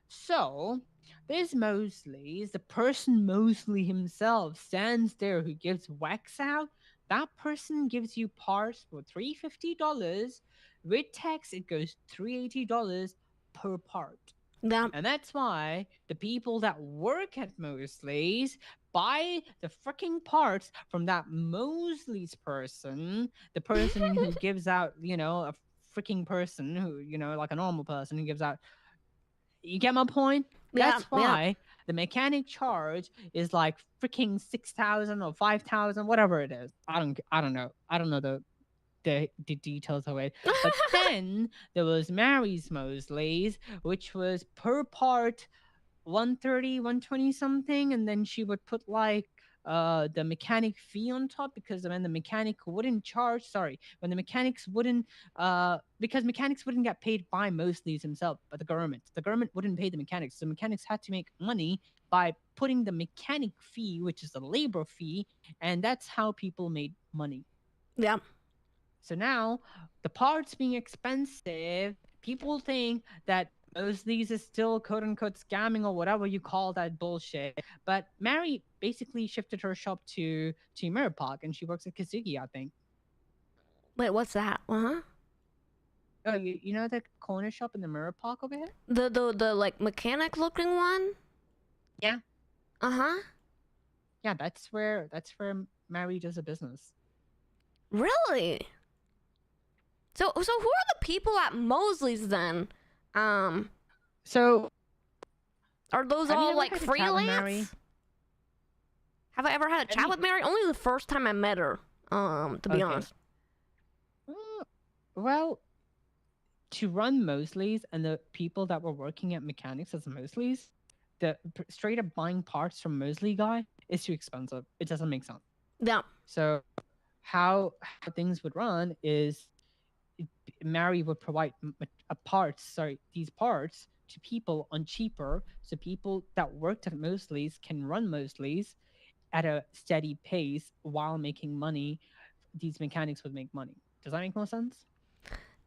Speaker 5: So there's Mosley's. The person Mosley himself stands there who gives wax out. That person gives you parts for $350. With tax, it goes $380 per part.
Speaker 2: Yeah.
Speaker 5: And that's why the people that work at Mosley's buy the freaking parts from that Mosley's person, the person who gives out, you know, a freaking person who, you know, like a normal person who gives out, You get my point?
Speaker 2: Yeah,
Speaker 5: That's
Speaker 2: yeah.
Speaker 5: why the mechanic charge is like freaking 6,000 or 5,000, whatever it is. I don't know. I don't know the details of it. But then there was Mary's Mosley's, which was per part 130, 120 something, and then she would put like the mechanic fee on top, because when the mechanic wouldn't charge, sorry, when the mechanics wouldn't because mechanics wouldn't get paid by Mosley's himself, but the government wouldn't pay the mechanics, so mechanics had to make money by putting the mechanic fee, which is the labor fee, and that's how people made money.
Speaker 2: Yeah.
Speaker 5: So now the parts being expensive, people think that Mosley's is still quote unquote scamming or whatever you call that bullshit. But Mary basically shifted her shop to Mirror Park, and she works at Kazuki, I think.
Speaker 2: Wait, what's that? Uh-huh.
Speaker 5: Oh, you know the corner shop in the Mirror Park over here?
Speaker 2: The like mechanic looking one?
Speaker 5: Yeah.
Speaker 2: Uh-huh.
Speaker 5: Yeah, that's where Mary does a business.
Speaker 2: Really? So who are the people at Mosley's then?
Speaker 5: So
Speaker 2: Are those
Speaker 5: have you
Speaker 2: all
Speaker 5: ever
Speaker 2: like
Speaker 5: had a chat with Mary?
Speaker 2: freelance? Have I ever had a chat with Mary? Only the first time I met her, to be
Speaker 5: Okay.
Speaker 2: honest.
Speaker 5: Well, to run Mosley's and the people that were working at mechanics as Mosley's, straight up buying parts from Mosley guy is too expensive. It doesn't make sense.
Speaker 2: Yeah.
Speaker 5: So how things would run is Mary would provide these parts to people on cheaper, so people that worked at Mosley's can run Mosley's at a steady pace while making money. These mechanics would make money. Does that make more sense?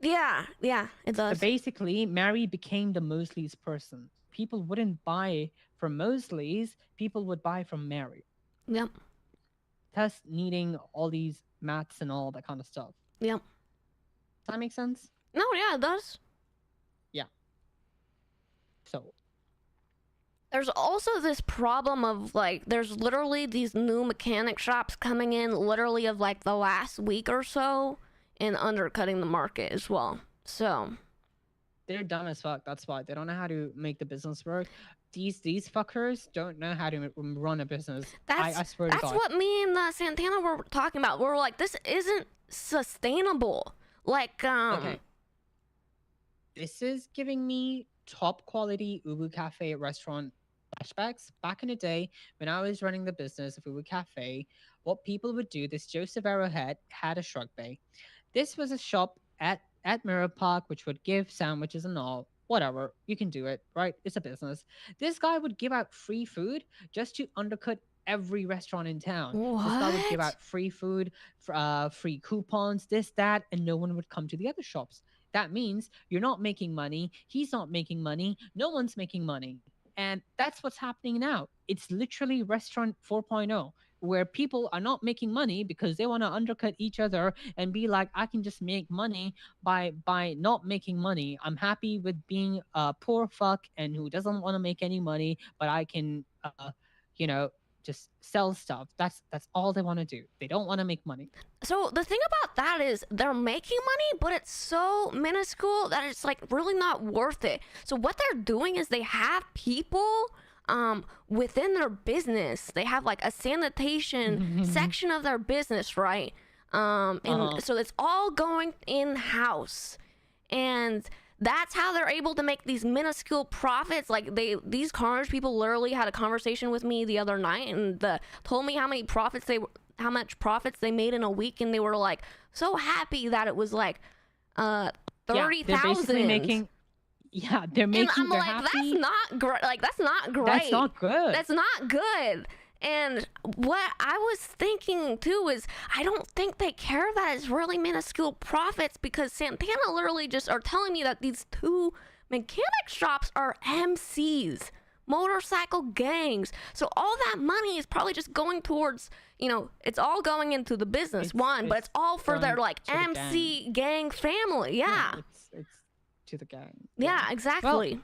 Speaker 2: Yeah, it
Speaker 5: So
Speaker 2: does.
Speaker 5: basically, Mary became the Mosley's person. People wouldn't buy from Mosley's, people would buy from Mary.
Speaker 2: Yep.
Speaker 5: Thus needing all these mats and all that kind of stuff.
Speaker 2: Yep.
Speaker 5: Does that make sense?
Speaker 2: No, yeah, it does.
Speaker 5: So
Speaker 2: There's also this problem of like, there's literally these new mechanic shops coming in literally of like the last week or so and undercutting the market as well. So
Speaker 5: they're dumb as fuck. That's why they don't know how to make the business work. These fuckers don't know how to run a business. I swear to
Speaker 2: that's
Speaker 5: God.
Speaker 2: what me and Santana were talking about. We were like, this isn't sustainable. Like,
Speaker 5: Okay. This is giving me top quality Ubu Cafe restaurant flashbacks. Back in the day, when I was running the business of Ubu Cafe, what people would do, this Joseph Arrowhead had a shrug bay. This was a shop at Mirror Park, which would give sandwiches and all. Whatever, you can do it, right? It's a business. This guy would give out free food just to undercut every restaurant in town. This guy would give
Speaker 2: What?
Speaker 5: out free food, free coupons, this, that, and no one would come to the other shops. That means you're not making money. He's not making money. No one's making money. And that's what's happening now. It's literally restaurant 4.0, where people are not making money because they want to undercut each other and be like, I can just make money by not making money. I'm happy with being a poor fuck and who doesn't want to make any money, but I can, just sell stuff. That's all they want to do. They don't want to make money.
Speaker 2: So the thing about that is they're making money, but it's so minuscule that it's like really not worth it. So what they're doing is they have people within their business. They have like a sanitation section of their business, right? And so it's all going in-house. And that's how they're able to make these minuscule profits. Like these carnage people literally had a conversation with me the other night and told me how much profits they made in a week, and they were like so happy that it was like 30,000.
Speaker 5: They're basically making. Yeah, they're making.
Speaker 2: And I'm like,
Speaker 5: happy.
Speaker 2: that's not great. Like that's not great.
Speaker 5: That's not good.
Speaker 2: That's not good. And what I was thinking too is I don't think they care that it's really minuscule profits, because Santana literally just are telling me that these two mechanic shops are MCs, motorcycle gangs. So all that money is probably just going towards, it's all going into the business, but it's all for their like MC gang family. Yeah.
Speaker 5: It's to the gang.
Speaker 2: Yeah, exactly.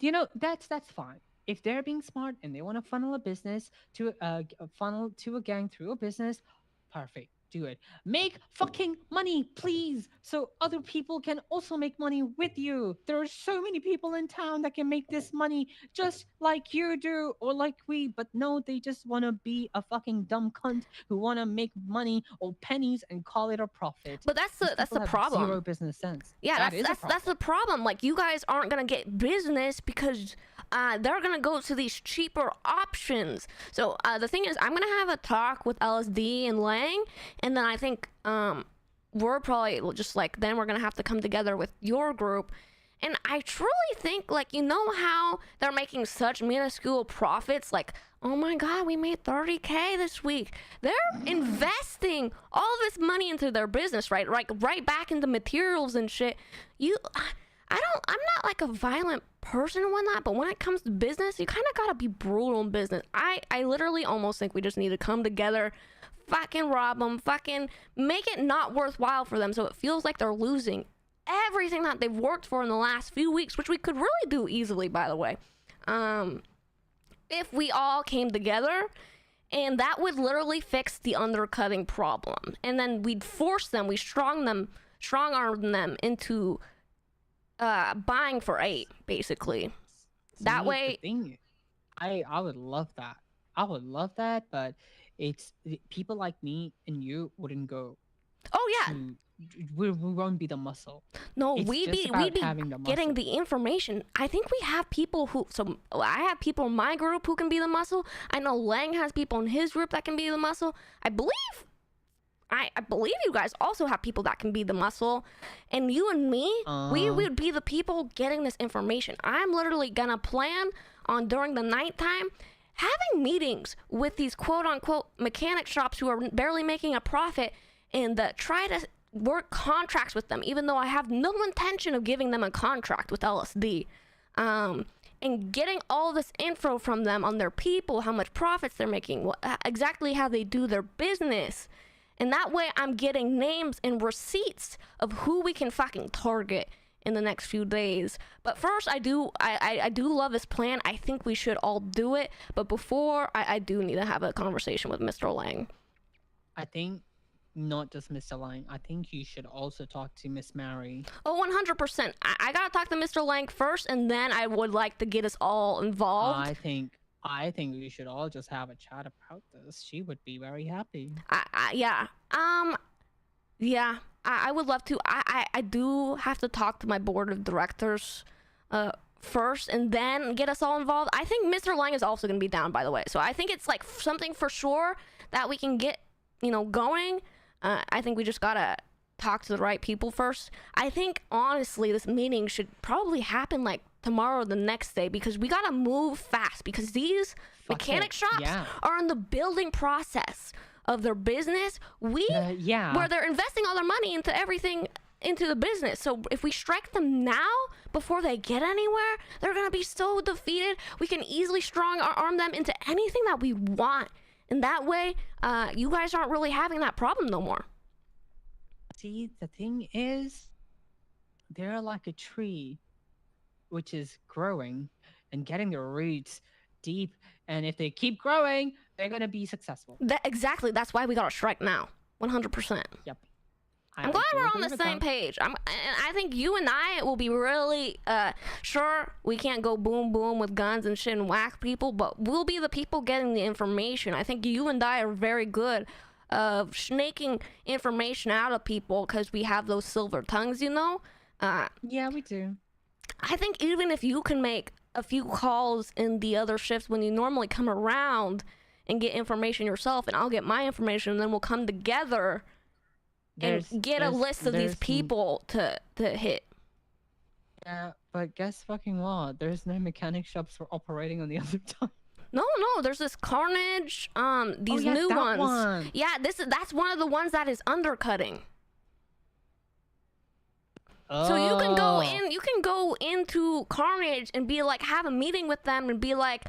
Speaker 5: Well, that's fine. If they're being smart and they want to funnel a business to funnel to a gang through a business, perfect. do it. Make fucking money, please, so other people can also make money with you. There are so many people in town that can make this money just like you do or like we, but no, they just want to be a fucking dumb cunt who want to make money or pennies and call it a profit.
Speaker 2: But that's
Speaker 5: These
Speaker 2: the
Speaker 5: people have
Speaker 2: problem.
Speaker 5: Zero business sense.
Speaker 2: Yeah,
Speaker 5: That is a
Speaker 2: that's the problem. Like, you guys aren't gonna get business because they're gonna go to these cheaper options. So the thing is, I'm gonna have a talk with LSD and Lang, and then I think we're probably just like, then we're gonna have to come together with your group. And I truly think, like, you know how they're making such minuscule profits? Like, oh my god, we made 30K this week. They're investing all this money into their business, right? Like, right back into materials and shit. I'm not like a violent person and whatnot, but when it comes to business, you kind of gotta be brutal in business. I literally almost think we just need to come together, fucking rob them, fucking make it not worthwhile for them so it feels like they're losing everything that they've worked for in the last few weeks, which we could really do easily, by the way, if we all came together. And that would literally fix the undercutting problem, and then we'd force them, we strong arm them into buying for 8, basically. That
Speaker 5: See,
Speaker 2: way,
Speaker 5: the thing, I would love that. I would love that, but people like me and you wouldn't go.
Speaker 2: oh yeah,
Speaker 5: We won't be the muscle.
Speaker 2: no,
Speaker 5: It's
Speaker 2: we'd
Speaker 5: just
Speaker 2: be
Speaker 5: about having the
Speaker 2: getting
Speaker 5: muscle.
Speaker 2: the information. I think we have people who, so I have people in my group who can be the muscle. I know Lang has people in his group that can be the muscle. I believe you guys also have people that can be the muscle, and you and me, we would be the people getting this information. I'm literally gonna plan on, during the nighttime, having meetings with these quote-unquote mechanic shops who are barely making a profit, and try to work contracts with them, even though I have no intention of giving them a contract with LSD, and getting all this info from them on their people, how much profits they're making, exactly how they do their business. And that way I'm getting names and receipts of who we can fucking target in the next few days. But first, I do love this plan. I think we should all do it. But before, I do need to have a conversation with Mr. Lang.
Speaker 5: I think not just Mr. Lang. I think you should also talk to Miss Mary.
Speaker 2: Oh, 100%. I gotta talk to Mr. Lang first, and then I would like to get us all involved.
Speaker 5: I think we should all just have a chat about this. She would be very happy.
Speaker 2: Yeah. Yeah. I would love to. I do have to talk to my board of directors first, and then get us all involved. I think Mr. Lang is also gonna be down, by the way. So I think it's like something for sure that we can get, going. I think we just gotta talk to the right people first. I think, honestly, this meeting should probably happen like tomorrow or the next day, because we gotta move fast, because these mechanic shops are in the building process of their business. Where they're investing all their money into everything, into the business. So if we strike them now before they get anywhere, they're gonna be so defeated. We can easily strong arm them into anything that we want, and that way you guys aren't really having that problem no more.
Speaker 5: See, the thing is, they're like a tree which is growing and getting their roots deep, and if they keep growing, they're gonna be successful.
Speaker 2: Exactly. That's why we gotta strike now. 100%.
Speaker 5: Yep.
Speaker 2: I'm glad we're on the same page. And I think you and I will be really sure we can't go boom boom with guns and shit and whack people, but we'll be the people getting the information. I think you and I are very good of snaking information out of people because we have those silver tongues,
Speaker 5: Yeah, we do.
Speaker 2: I think even if you can make a few calls in the other shifts when you normally come around and get information yourself, and I'll get my information, and then we'll come together and get a list of these people to hit.
Speaker 5: Yeah, but guess fucking what? There's no mechanic shops for operating on the other time.
Speaker 2: No, there's this Carnage, these new ones. Yeah, that's one of the ones that is undercutting. So you can go into Carnage and be like, have a meeting with them and be like,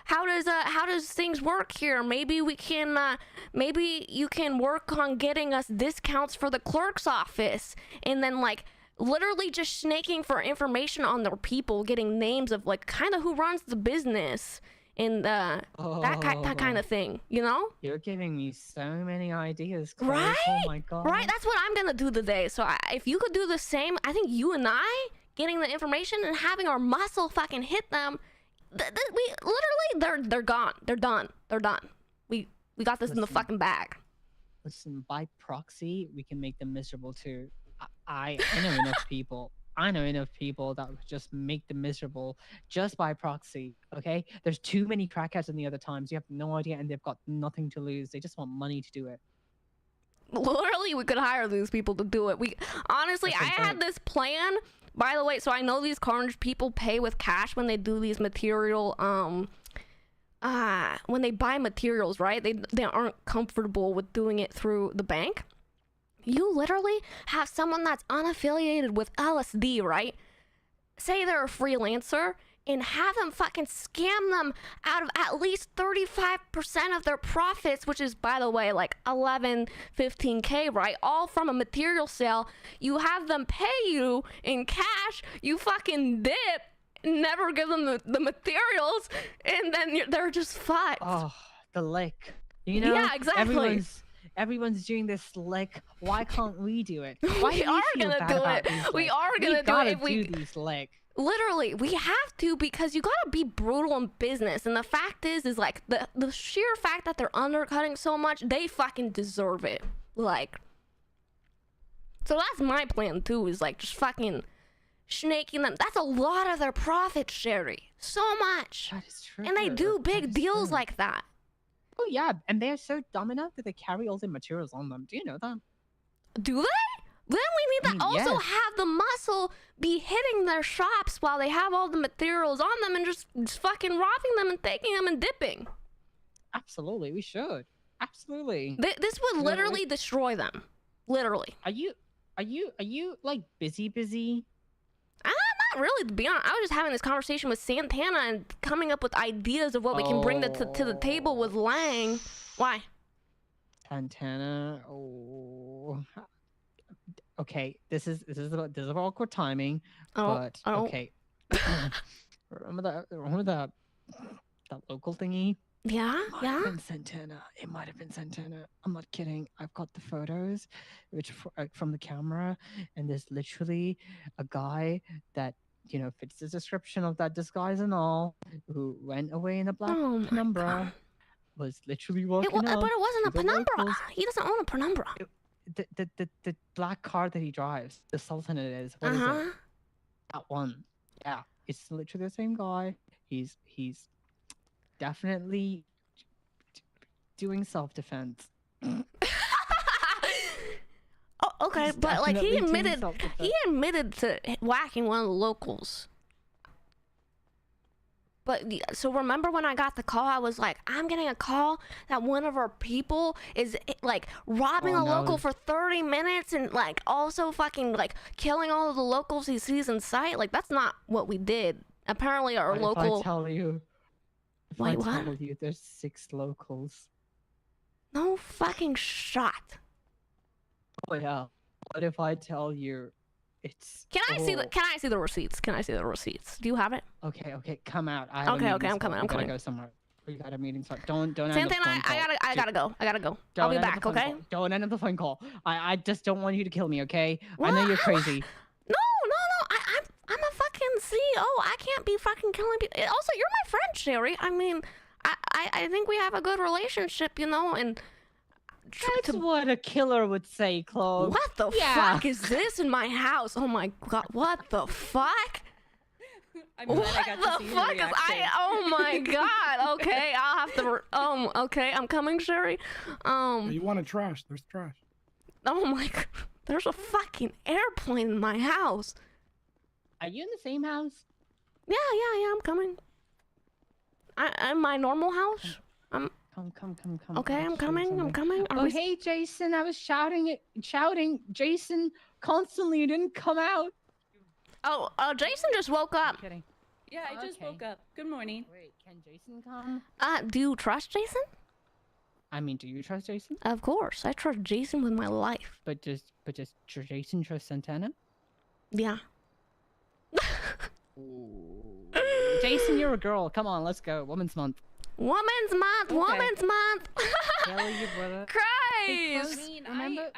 Speaker 2: how does things work here? Maybe we can maybe you can work on getting us discounts for the clerk's office, and then like literally just snaking for information on their people, getting names of like kind of who runs the business, and that kind of thing, you know?
Speaker 5: You're giving me so many ideas, Cloak.
Speaker 2: Right?
Speaker 5: Oh my god.
Speaker 2: Right, that's what I'm gonna do today. So if you could do the same, I think you and I getting the information and having our muscle fucking hit them, we literally they're gone. They're done. We got this in the fucking bag.
Speaker 5: Listen, by proxy, we can make them miserable too. I know enough people. I know enough people that would just make them miserable just by proxy. Okay, there's too many crackheads in the other times. You have no idea, and they've got nothing to lose. They just want money to do it.
Speaker 2: Literally, we could hire these people to do it. We honestly, I had this plan. By the way, so I know these Carnage people pay with cash when they do these material when they buy materials, right? They aren't comfortable with doing it through the bank. You literally have someone that's unaffiliated with LSD, right? Say they're a freelancer, and have them fucking scam them out of at least 35% of their profits, which is, by the way, like 15K, right? All from a material sale. You have them pay you in cash, you fucking dip, never give them the materials, and then they're just fucked.
Speaker 5: Oh, the lick. You know?
Speaker 2: Yeah, exactly.
Speaker 5: Everyone's doing this lick. Why can't we do it? Why
Speaker 2: We are gonna do it. We are gonna do it if we
Speaker 5: do these lick.
Speaker 2: Literally, we have to, because you gotta be brutal in business, and the fact is like the sheer fact that they're undercutting so much, they fucking deserve it. Like, so that's my plan too, is like just fucking snaking them. That's a lot of their profit, Sherry. So much.
Speaker 5: That is true.
Speaker 2: And they do big deals like that.
Speaker 5: Oh yeah, and they're so dumb enough that they carry all the materials on them. Do you know that?
Speaker 2: Do they? Then we need to also
Speaker 5: yes.
Speaker 2: have the muscle be hitting their shops while they have all the materials on them and just fucking robbing them and taking them and dipping.
Speaker 5: Absolutely, we should. Absolutely.
Speaker 2: This would literally destroy them. Literally.
Speaker 5: Are you like busy?
Speaker 2: Not really, to be honest. I was just having this conversation with Santana and coming up with ideas of what we can bring to the table with Lang. Why?
Speaker 5: Santana. Oh. Okay, this is awkward timing. But okay. remember that local thingy?
Speaker 2: Yeah.
Speaker 5: It might have been Santana. I'm not kidding. I've got the photos, which from the camera, and there's literally a guy that fits the description of that disguise and all, who went away in a black penumbra, was literally walking up.
Speaker 2: But it wasn't a
Speaker 5: to the
Speaker 2: penumbra.
Speaker 5: locals.
Speaker 2: He doesn't own a penumbra.
Speaker 5: The black car that he drives, the Sultan it is. What is it? That one. Yeah, it's literally the same guy. He's definitely doing self-defense.
Speaker 2: Okay,
Speaker 5: He's
Speaker 2: but like he
Speaker 5: definitely doing
Speaker 2: admitted
Speaker 5: self-defense.
Speaker 2: to whacking one of the locals. But so remember when I got the call, I was like, I'm getting a call that one of our people is like robbing a local for 30 minutes and like also fucking like killing all of the locals he sees in sight. Like, that's not what we did. Apparently our local.
Speaker 5: If I tell you,
Speaker 2: Wait, what?
Speaker 5: tell you there's 6 locals.
Speaker 2: No fucking shot.
Speaker 5: Oh yeah. What if I tell you it's
Speaker 2: Can I see the receipts? Can I see the receipts? Do you have it?
Speaker 5: Okay, come out. I
Speaker 2: Okay,
Speaker 5: have a
Speaker 2: okay, I'm coming.
Speaker 5: We gotta go somewhere. We got a meeting start. Don't end
Speaker 2: Same
Speaker 5: the
Speaker 2: thing.
Speaker 5: phone call.
Speaker 2: I gotta go. I'll be
Speaker 5: Don't end
Speaker 2: back.
Speaker 5: the phone
Speaker 2: Okay.
Speaker 5: call. Don't end the phone call. I just don't want you to kill me. Okay?
Speaker 2: What?
Speaker 5: I know you're crazy.
Speaker 2: No. I'm a fucking CEO. I can't be fucking killing people. Also, you're my friend, Sherry. I mean, I think we have a good relationship, and.
Speaker 5: That's what a killer would say, Cloak.
Speaker 2: What the fuck is this in my house? Oh my god! What the fuck?
Speaker 6: I'm glad I got to see your reaction.
Speaker 2: Oh my god! Okay, I'll have to. Okay, I'm coming, Sherry.
Speaker 3: You want to trash? There's trash.
Speaker 2: Oh my god! There's a fucking airplane in my house.
Speaker 5: Are you in the same house?
Speaker 2: Yeah. I'm coming. I'm my normal house.
Speaker 5: Come.
Speaker 2: Okay, I'm coming.
Speaker 5: Oh, hey, Jason. I was shouting, Jason, constantly. You didn't come out.
Speaker 2: Oh, Jason just woke up.
Speaker 5: I'm kidding.
Speaker 6: Yeah, I just woke up. Good morning.
Speaker 5: Wait, can Jason come?
Speaker 2: Do you trust Jason?
Speaker 5: I mean, do you trust Jason?
Speaker 2: Of course, I trust Jason with my life.
Speaker 5: But just Jason trust Santana?
Speaker 2: Yeah.
Speaker 5: Ooh, Jason, you're a girl. Come on, let's go. Women's Month.
Speaker 2: Women's Month.
Speaker 6: Okay.
Speaker 2: Women's Month.
Speaker 5: Kelly, your brother.
Speaker 2: Christ.
Speaker 5: Remember?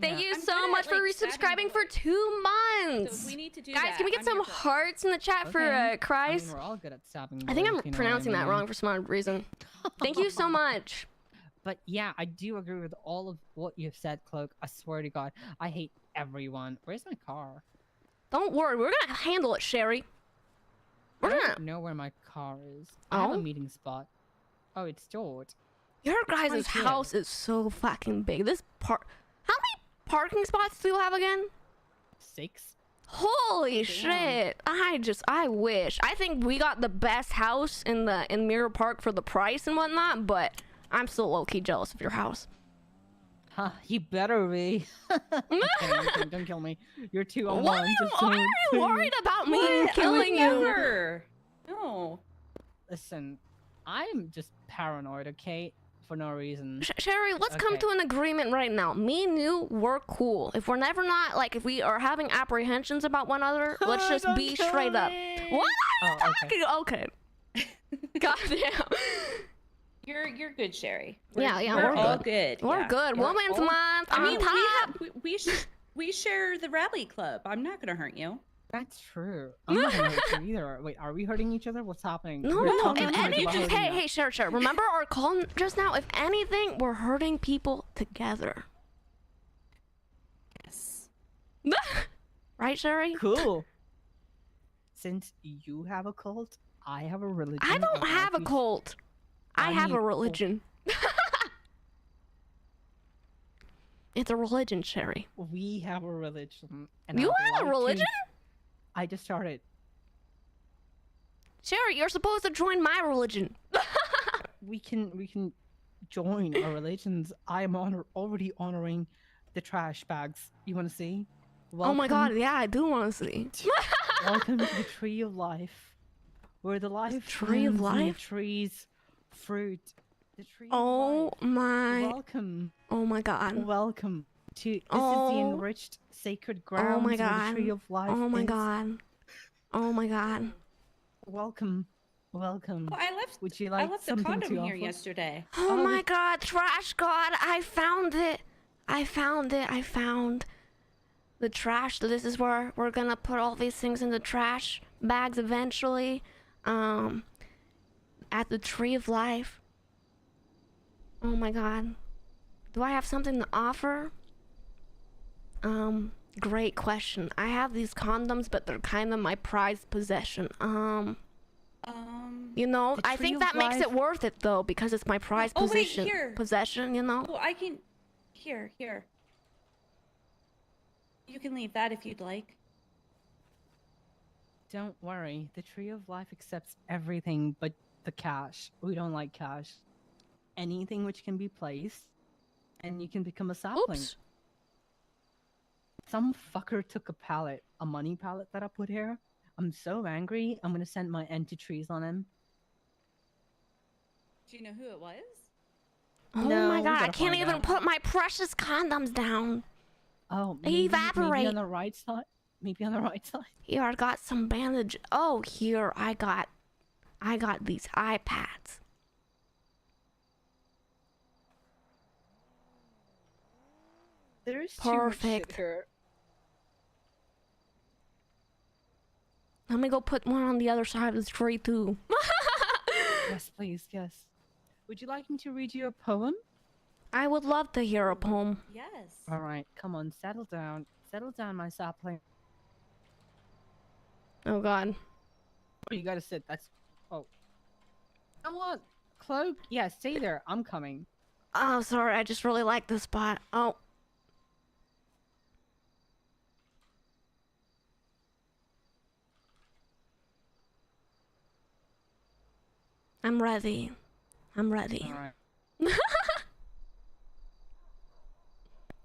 Speaker 2: Thank you
Speaker 6: I'm
Speaker 2: so
Speaker 6: good
Speaker 2: much
Speaker 6: at,
Speaker 2: for
Speaker 6: like, stabbing
Speaker 2: resubscribing for
Speaker 6: boys.
Speaker 2: 2
Speaker 6: So
Speaker 2: months.
Speaker 6: if we need to do
Speaker 2: Guys,
Speaker 6: that,
Speaker 2: can we get
Speaker 6: I'm
Speaker 2: some
Speaker 6: here for it.
Speaker 2: hearts in the chat for
Speaker 5: Okay.
Speaker 2: Christ?
Speaker 5: I mean, we're all good at stabbing.
Speaker 2: I think
Speaker 5: boys,
Speaker 2: I'm
Speaker 5: if you know what I
Speaker 2: pronouncing that
Speaker 5: mean.
Speaker 2: wrong for some odd reason. Thank you so much.
Speaker 5: But yeah, I do agree with all of what you've said, Cloak. I swear to God, I hate everyone. Where's my car?
Speaker 2: Don't worry, we're gonna handle it, Sherry. We're
Speaker 5: I
Speaker 2: gonna.
Speaker 5: don't know where my car is. I have
Speaker 2: Oh?
Speaker 5: a meeting spot. Oh, it's stored.
Speaker 2: Your guys'
Speaker 5: right here.
Speaker 2: house is so fucking big. This part. How many parking spots do you have again?
Speaker 5: 6.
Speaker 2: Holy shit! I wish. I think we got the best house in Mirror Park for the price and whatnot, but I'm still low key jealous of your house.
Speaker 5: Huh, you better be. Okay, don't kill me. You're 2 on
Speaker 2: Why
Speaker 5: 1. Just
Speaker 2: are
Speaker 5: don't-
Speaker 2: you worried about me
Speaker 6: What? I would
Speaker 2: killing you?
Speaker 6: never. No.
Speaker 5: Listen, I'm just paranoid, okay? For no reason.
Speaker 2: Sherry, let's come
Speaker 5: Okay.
Speaker 2: to an agreement right now. Me and you, we're cool. If we're never not, like, if we are having apprehensions about one another, let's just
Speaker 5: Don't
Speaker 2: be
Speaker 5: kill
Speaker 2: straight up.
Speaker 5: me.
Speaker 2: What are you
Speaker 5: Oh, okay.
Speaker 2: talking? Okay. Goddamn.
Speaker 6: You're good, Sherry.
Speaker 2: Yeah, yeah,
Speaker 6: we're
Speaker 2: we're
Speaker 6: all
Speaker 2: good.
Speaker 6: good.
Speaker 2: We're
Speaker 6: yeah.
Speaker 2: good.
Speaker 5: We're
Speaker 2: Women's
Speaker 5: all-
Speaker 2: Month.
Speaker 6: I mean,
Speaker 2: on top.
Speaker 6: we share the rally club. I'm not gonna hurt you.
Speaker 5: That's true. I'm not gonna hurt you either. Wait, are we hurting each other? What's happening?
Speaker 2: No,
Speaker 5: We're
Speaker 2: no.
Speaker 5: talking
Speaker 2: If
Speaker 5: too much
Speaker 2: anything,
Speaker 5: about hurting
Speaker 2: hey,
Speaker 5: now.
Speaker 2: hey, sure. Remember our call just now? If anything, we're hurting people together.
Speaker 6: Yes.
Speaker 2: Right, Sherry?
Speaker 5: Cool. Since you have a cult, I have a religion.
Speaker 2: I don't
Speaker 5: and
Speaker 2: have a
Speaker 5: think
Speaker 2: cult. I
Speaker 5: I
Speaker 2: have
Speaker 5: need-
Speaker 2: a religion. It's a religion, Sherry.
Speaker 5: We have a religion. And
Speaker 2: You
Speaker 5: I'd
Speaker 2: have a
Speaker 5: like to-
Speaker 2: religion?
Speaker 5: I just started.
Speaker 2: Sherry, you're supposed to join my religion.
Speaker 5: We can join our religions. I am already honoring the trash bags. You want to see?
Speaker 2: Oh my god, yeah, I do want to see.
Speaker 5: Welcome to the tree of life, where the life
Speaker 2: tree of
Speaker 5: blooms in the
Speaker 2: life?
Speaker 5: trees, fruit. The tree of
Speaker 2: Oh
Speaker 5: life.
Speaker 2: my.
Speaker 5: Welcome,
Speaker 2: Oh my god.
Speaker 5: welcome to. This is
Speaker 2: Oh.
Speaker 5: the enriched sacred grounds
Speaker 2: my
Speaker 5: where the
Speaker 2: God.
Speaker 5: tree of life.
Speaker 2: Oh my
Speaker 5: is.
Speaker 2: god. Oh my god.
Speaker 5: Welcome, welcome.
Speaker 6: Oh, I left.
Speaker 5: Would you
Speaker 6: I
Speaker 5: like
Speaker 6: left the
Speaker 5: something
Speaker 6: condom
Speaker 5: to
Speaker 6: here
Speaker 5: offer?
Speaker 6: yesterday.
Speaker 2: Oh
Speaker 5: Oh,
Speaker 2: my
Speaker 5: the-
Speaker 2: god, trash god, I found it. I found the trash. This is where we're gonna put all these things in the trash bags eventually. At the tree of life. Oh my god. Do I have something to offer? Great question. I have these condoms, but they're kind of my prized possession. You know,
Speaker 5: The
Speaker 2: I
Speaker 5: tree
Speaker 2: think
Speaker 5: of
Speaker 2: that makes it
Speaker 5: life-
Speaker 2: worth it though, because it's my prized
Speaker 6: Oh, wait,
Speaker 2: possession.
Speaker 6: here.
Speaker 2: Possession, you know.
Speaker 6: Oh, I can. Here. You can leave that if you'd like.
Speaker 5: Don't worry, the tree of life accepts everything but the cash. We don't like cash. Anything which can be placed, and you can become a sapling.
Speaker 2: Oops.
Speaker 5: Some fucker took a money pallet that I put here. I'm so angry. I'm gonna send my entry on him.
Speaker 6: Do you know who it was?
Speaker 2: Oh
Speaker 5: No,
Speaker 2: my
Speaker 5: we
Speaker 2: god, I
Speaker 5: gotta
Speaker 2: can't
Speaker 5: find
Speaker 2: even
Speaker 5: out.
Speaker 2: put my precious condoms down.
Speaker 5: Oh,
Speaker 2: They
Speaker 5: maybe
Speaker 2: evaporate.
Speaker 5: on the right side. Maybe on the right side.
Speaker 2: Here, I got some bandage. Oh, here, I got these iPads.
Speaker 5: There's
Speaker 2: Perfect.
Speaker 5: too much shit here.
Speaker 2: Let me go put one on the other side of the tree too.
Speaker 5: Yes, please, yes. Would you like me to read you a poem?
Speaker 2: I would love to hear a poem.
Speaker 6: Yes.
Speaker 5: All right, come on, settle down. Settle down, my sapling.
Speaker 2: Oh god.
Speaker 5: Oh, you gotta sit. That's. Oh. Come on, Cloak. Yeah, stay there. I'm coming.
Speaker 2: Oh, sorry, I just really like this spot. Oh. I'm ready. I'm ready.
Speaker 5: All right.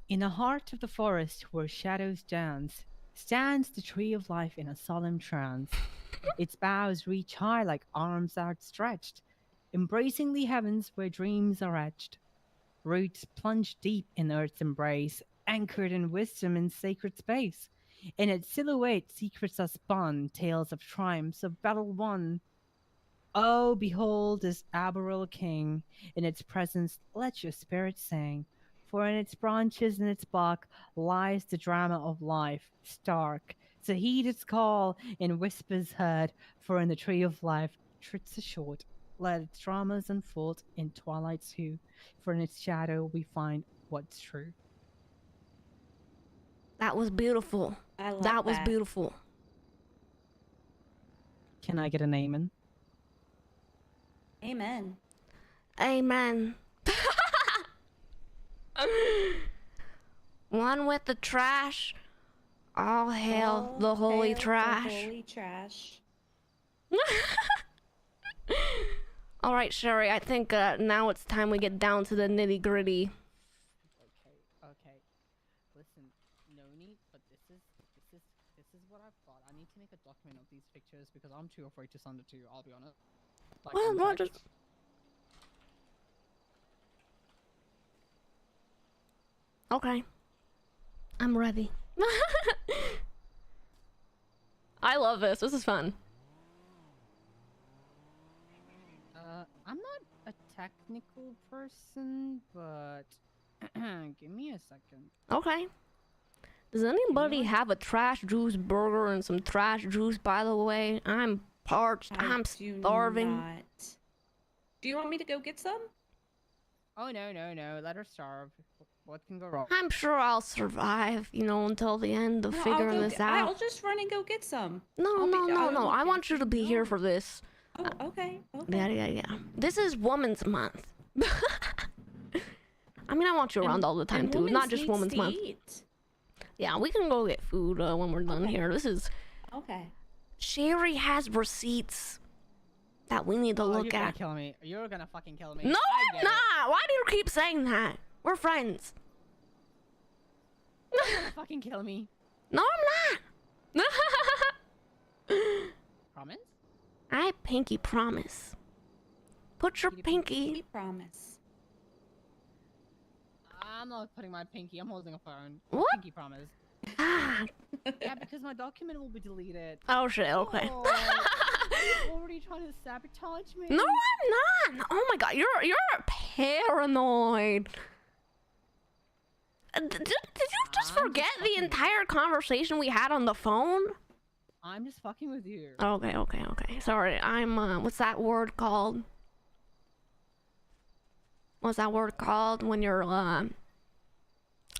Speaker 5: In the heart of the forest where shadows dance, stands the tree of life in a solemn trance. Its boughs reach high like arms outstretched, embracing the heavens where dreams are etched. Roots plunge deep in earth's embrace, anchored in wisdom in sacred space. In its silhouette, secrets are spun, tales of triumphs, of battle won. Oh, behold this arboreal king. In its presence, let your spirit sing. For in its branches and its bark lies the drama of life, stark. So heed its call in whispers heard, for in the tree of life, truths are short. Let its dramas unfold in twilight too, for in its shadow we find what's true.
Speaker 2: That was beautiful.
Speaker 6: I love
Speaker 2: That was
Speaker 6: that.
Speaker 2: beautiful.
Speaker 5: Can I get an amen?
Speaker 6: Amen.
Speaker 2: Amen. One with the trash. All hail the holy
Speaker 6: hail the
Speaker 2: trash.
Speaker 6: holy trash.
Speaker 2: All right, Sherry, I think now it's time we get down to the nitty gritty.
Speaker 5: Okay. Listen, no need, but this is what I've got. I need to make a document of these pictures because I'm too afraid to send it to you, I'll be honest. Like,
Speaker 2: Well,
Speaker 5: on
Speaker 2: no,
Speaker 5: text.
Speaker 2: just... Okay. I'm ready. I love this. This is fun.
Speaker 5: I'm not a technical person, but give me a second.
Speaker 2: Okay. Does anybody
Speaker 5: Anyone?
Speaker 2: have a trash juice burger and some trash juice, by the way? I'm parched. I'm
Speaker 6: do
Speaker 2: starving.
Speaker 6: not. Do you want me to go get some?
Speaker 5: Oh no, let her starve. What can go wrong?
Speaker 2: I'm sure I'll survive, you know, until the end of
Speaker 6: No,
Speaker 2: figuring this out.
Speaker 6: I'll just run and go get some.
Speaker 2: No,
Speaker 6: I'll be-
Speaker 2: no, no,
Speaker 6: I'll
Speaker 2: no.
Speaker 6: look
Speaker 2: I
Speaker 6: at
Speaker 2: want you to be here
Speaker 6: No.
Speaker 2: for this.
Speaker 6: Oh, okay.
Speaker 2: Yeah,
Speaker 6: Okay.
Speaker 2: yeah, yeah. This is Women's Month. I mean, I want you around all the time,
Speaker 6: And
Speaker 2: too. Not
Speaker 6: women's
Speaker 2: just
Speaker 6: needs
Speaker 2: Women's
Speaker 6: to
Speaker 2: Month.
Speaker 6: eat.
Speaker 2: Yeah, we can go get food when we're done
Speaker 6: Okay.
Speaker 2: here. This is...
Speaker 6: Okay.
Speaker 2: Sherry has receipts that we need to
Speaker 5: Oh,
Speaker 2: look
Speaker 5: you're gonna
Speaker 2: at.
Speaker 5: kill me. You're gonna fucking kill me.
Speaker 2: No,
Speaker 5: I
Speaker 2: I'm
Speaker 5: get it.
Speaker 2: not! Why do you keep saying that? We're friends.
Speaker 5: You're gonna fucking kill me.
Speaker 2: No, I'm not!
Speaker 5: Promise?
Speaker 2: I pinky promise. Put your pinky...
Speaker 6: We promise.
Speaker 5: I'm not putting my pinky. I'm holding a phone.
Speaker 2: What?
Speaker 5: Pinky promise.
Speaker 2: Ah.
Speaker 5: Yeah, because my document will be deleted.
Speaker 2: Oh shit, okay.
Speaker 5: Oh, you're already trying to sabotage me.
Speaker 2: No, I'm not. Oh my god, you're paranoid. Did you just
Speaker 5: I'm
Speaker 2: forget
Speaker 5: just
Speaker 2: the
Speaker 5: fucking-
Speaker 2: entire conversation we had on the phone?
Speaker 5: I'm just fucking with you.
Speaker 2: Okay. Sorry, I'm what's that word called? What's that word called when you're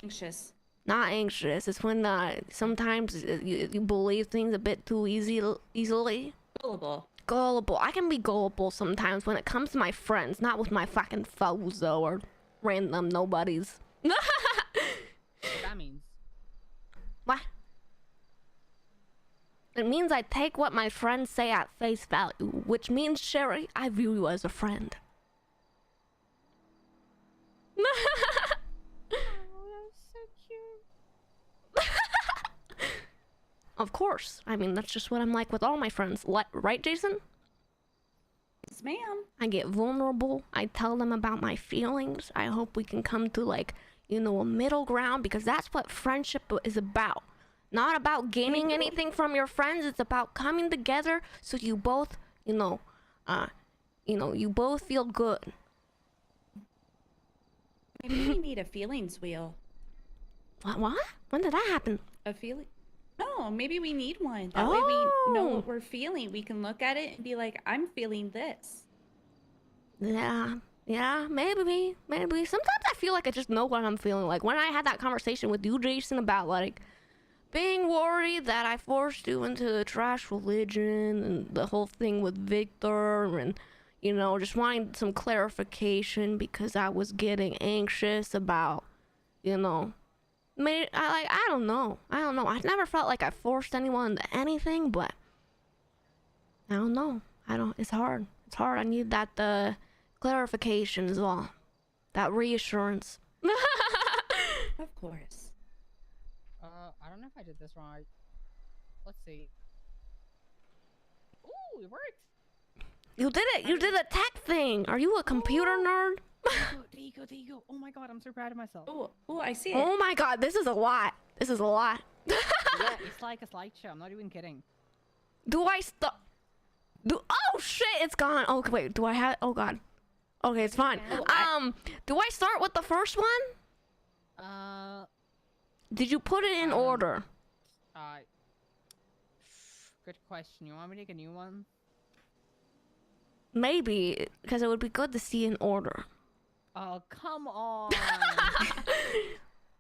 Speaker 6: Anxious.
Speaker 2: not anxious? It's when sometimes you believe things a bit too easily.
Speaker 6: Gullible.
Speaker 2: Gullible. I can be gullible sometimes when it comes to my friends, not with my fucking foes though, or random nobodies.
Speaker 5: What that means.
Speaker 2: What? It means I take what my friends say at face value, which means, Sherry, I view you as a friend.
Speaker 5: Oh, that's so cute.
Speaker 2: Of course. I mean, that's just what I'm like with all my friends. Right, Jason?
Speaker 6: Yes, ma'am.
Speaker 2: I get vulnerable. I tell them about my feelings. I hope we can come to, like, you know, a middle ground, because that's what friendship is about. Not about gaining anything from your friends. It's about coming together so you both, you both feel good.
Speaker 6: Maybe we need a feelings wheel.
Speaker 2: What? When did that happen?
Speaker 6: A feeling? No, maybe we need one. That way we know
Speaker 2: Oh.
Speaker 6: what we're feeling. We can look at it and be like, I'm feeling this.
Speaker 2: Yeah, maybe. Sometimes I feel like I just know what I'm feeling. Like when I had that conversation with you, Jason, about like being worried that I forced you into the trash religion and the whole thing with Victor, and you know, just wanting some clarification because I was getting anxious about, you know, I don't know. I never felt like I forced anyone into anything, but I don't know. It's hard. I need that clarification is all. That reassurance.
Speaker 6: Of course.
Speaker 5: I don't know if I did this right. Let's see. Ooh, it worked.
Speaker 2: You did it. You did a tech thing. Are you a computer nerd?
Speaker 5: There you go. Oh my god, I'm so proud of myself.
Speaker 6: Oh, I see it.
Speaker 2: Oh my god, this is a lot.
Speaker 5: Yeah, it's like a slideshow. I'm not even kidding.
Speaker 2: Do I stop? Oh shit, it's gone. Oh wait, do I have? Oh god. Okay, it's fine. Do I start with the first one? Did you put it in order?
Speaker 5: Good question. You want me to take a new one?
Speaker 2: Maybe, because it would be good to see in order.
Speaker 5: Oh, come on.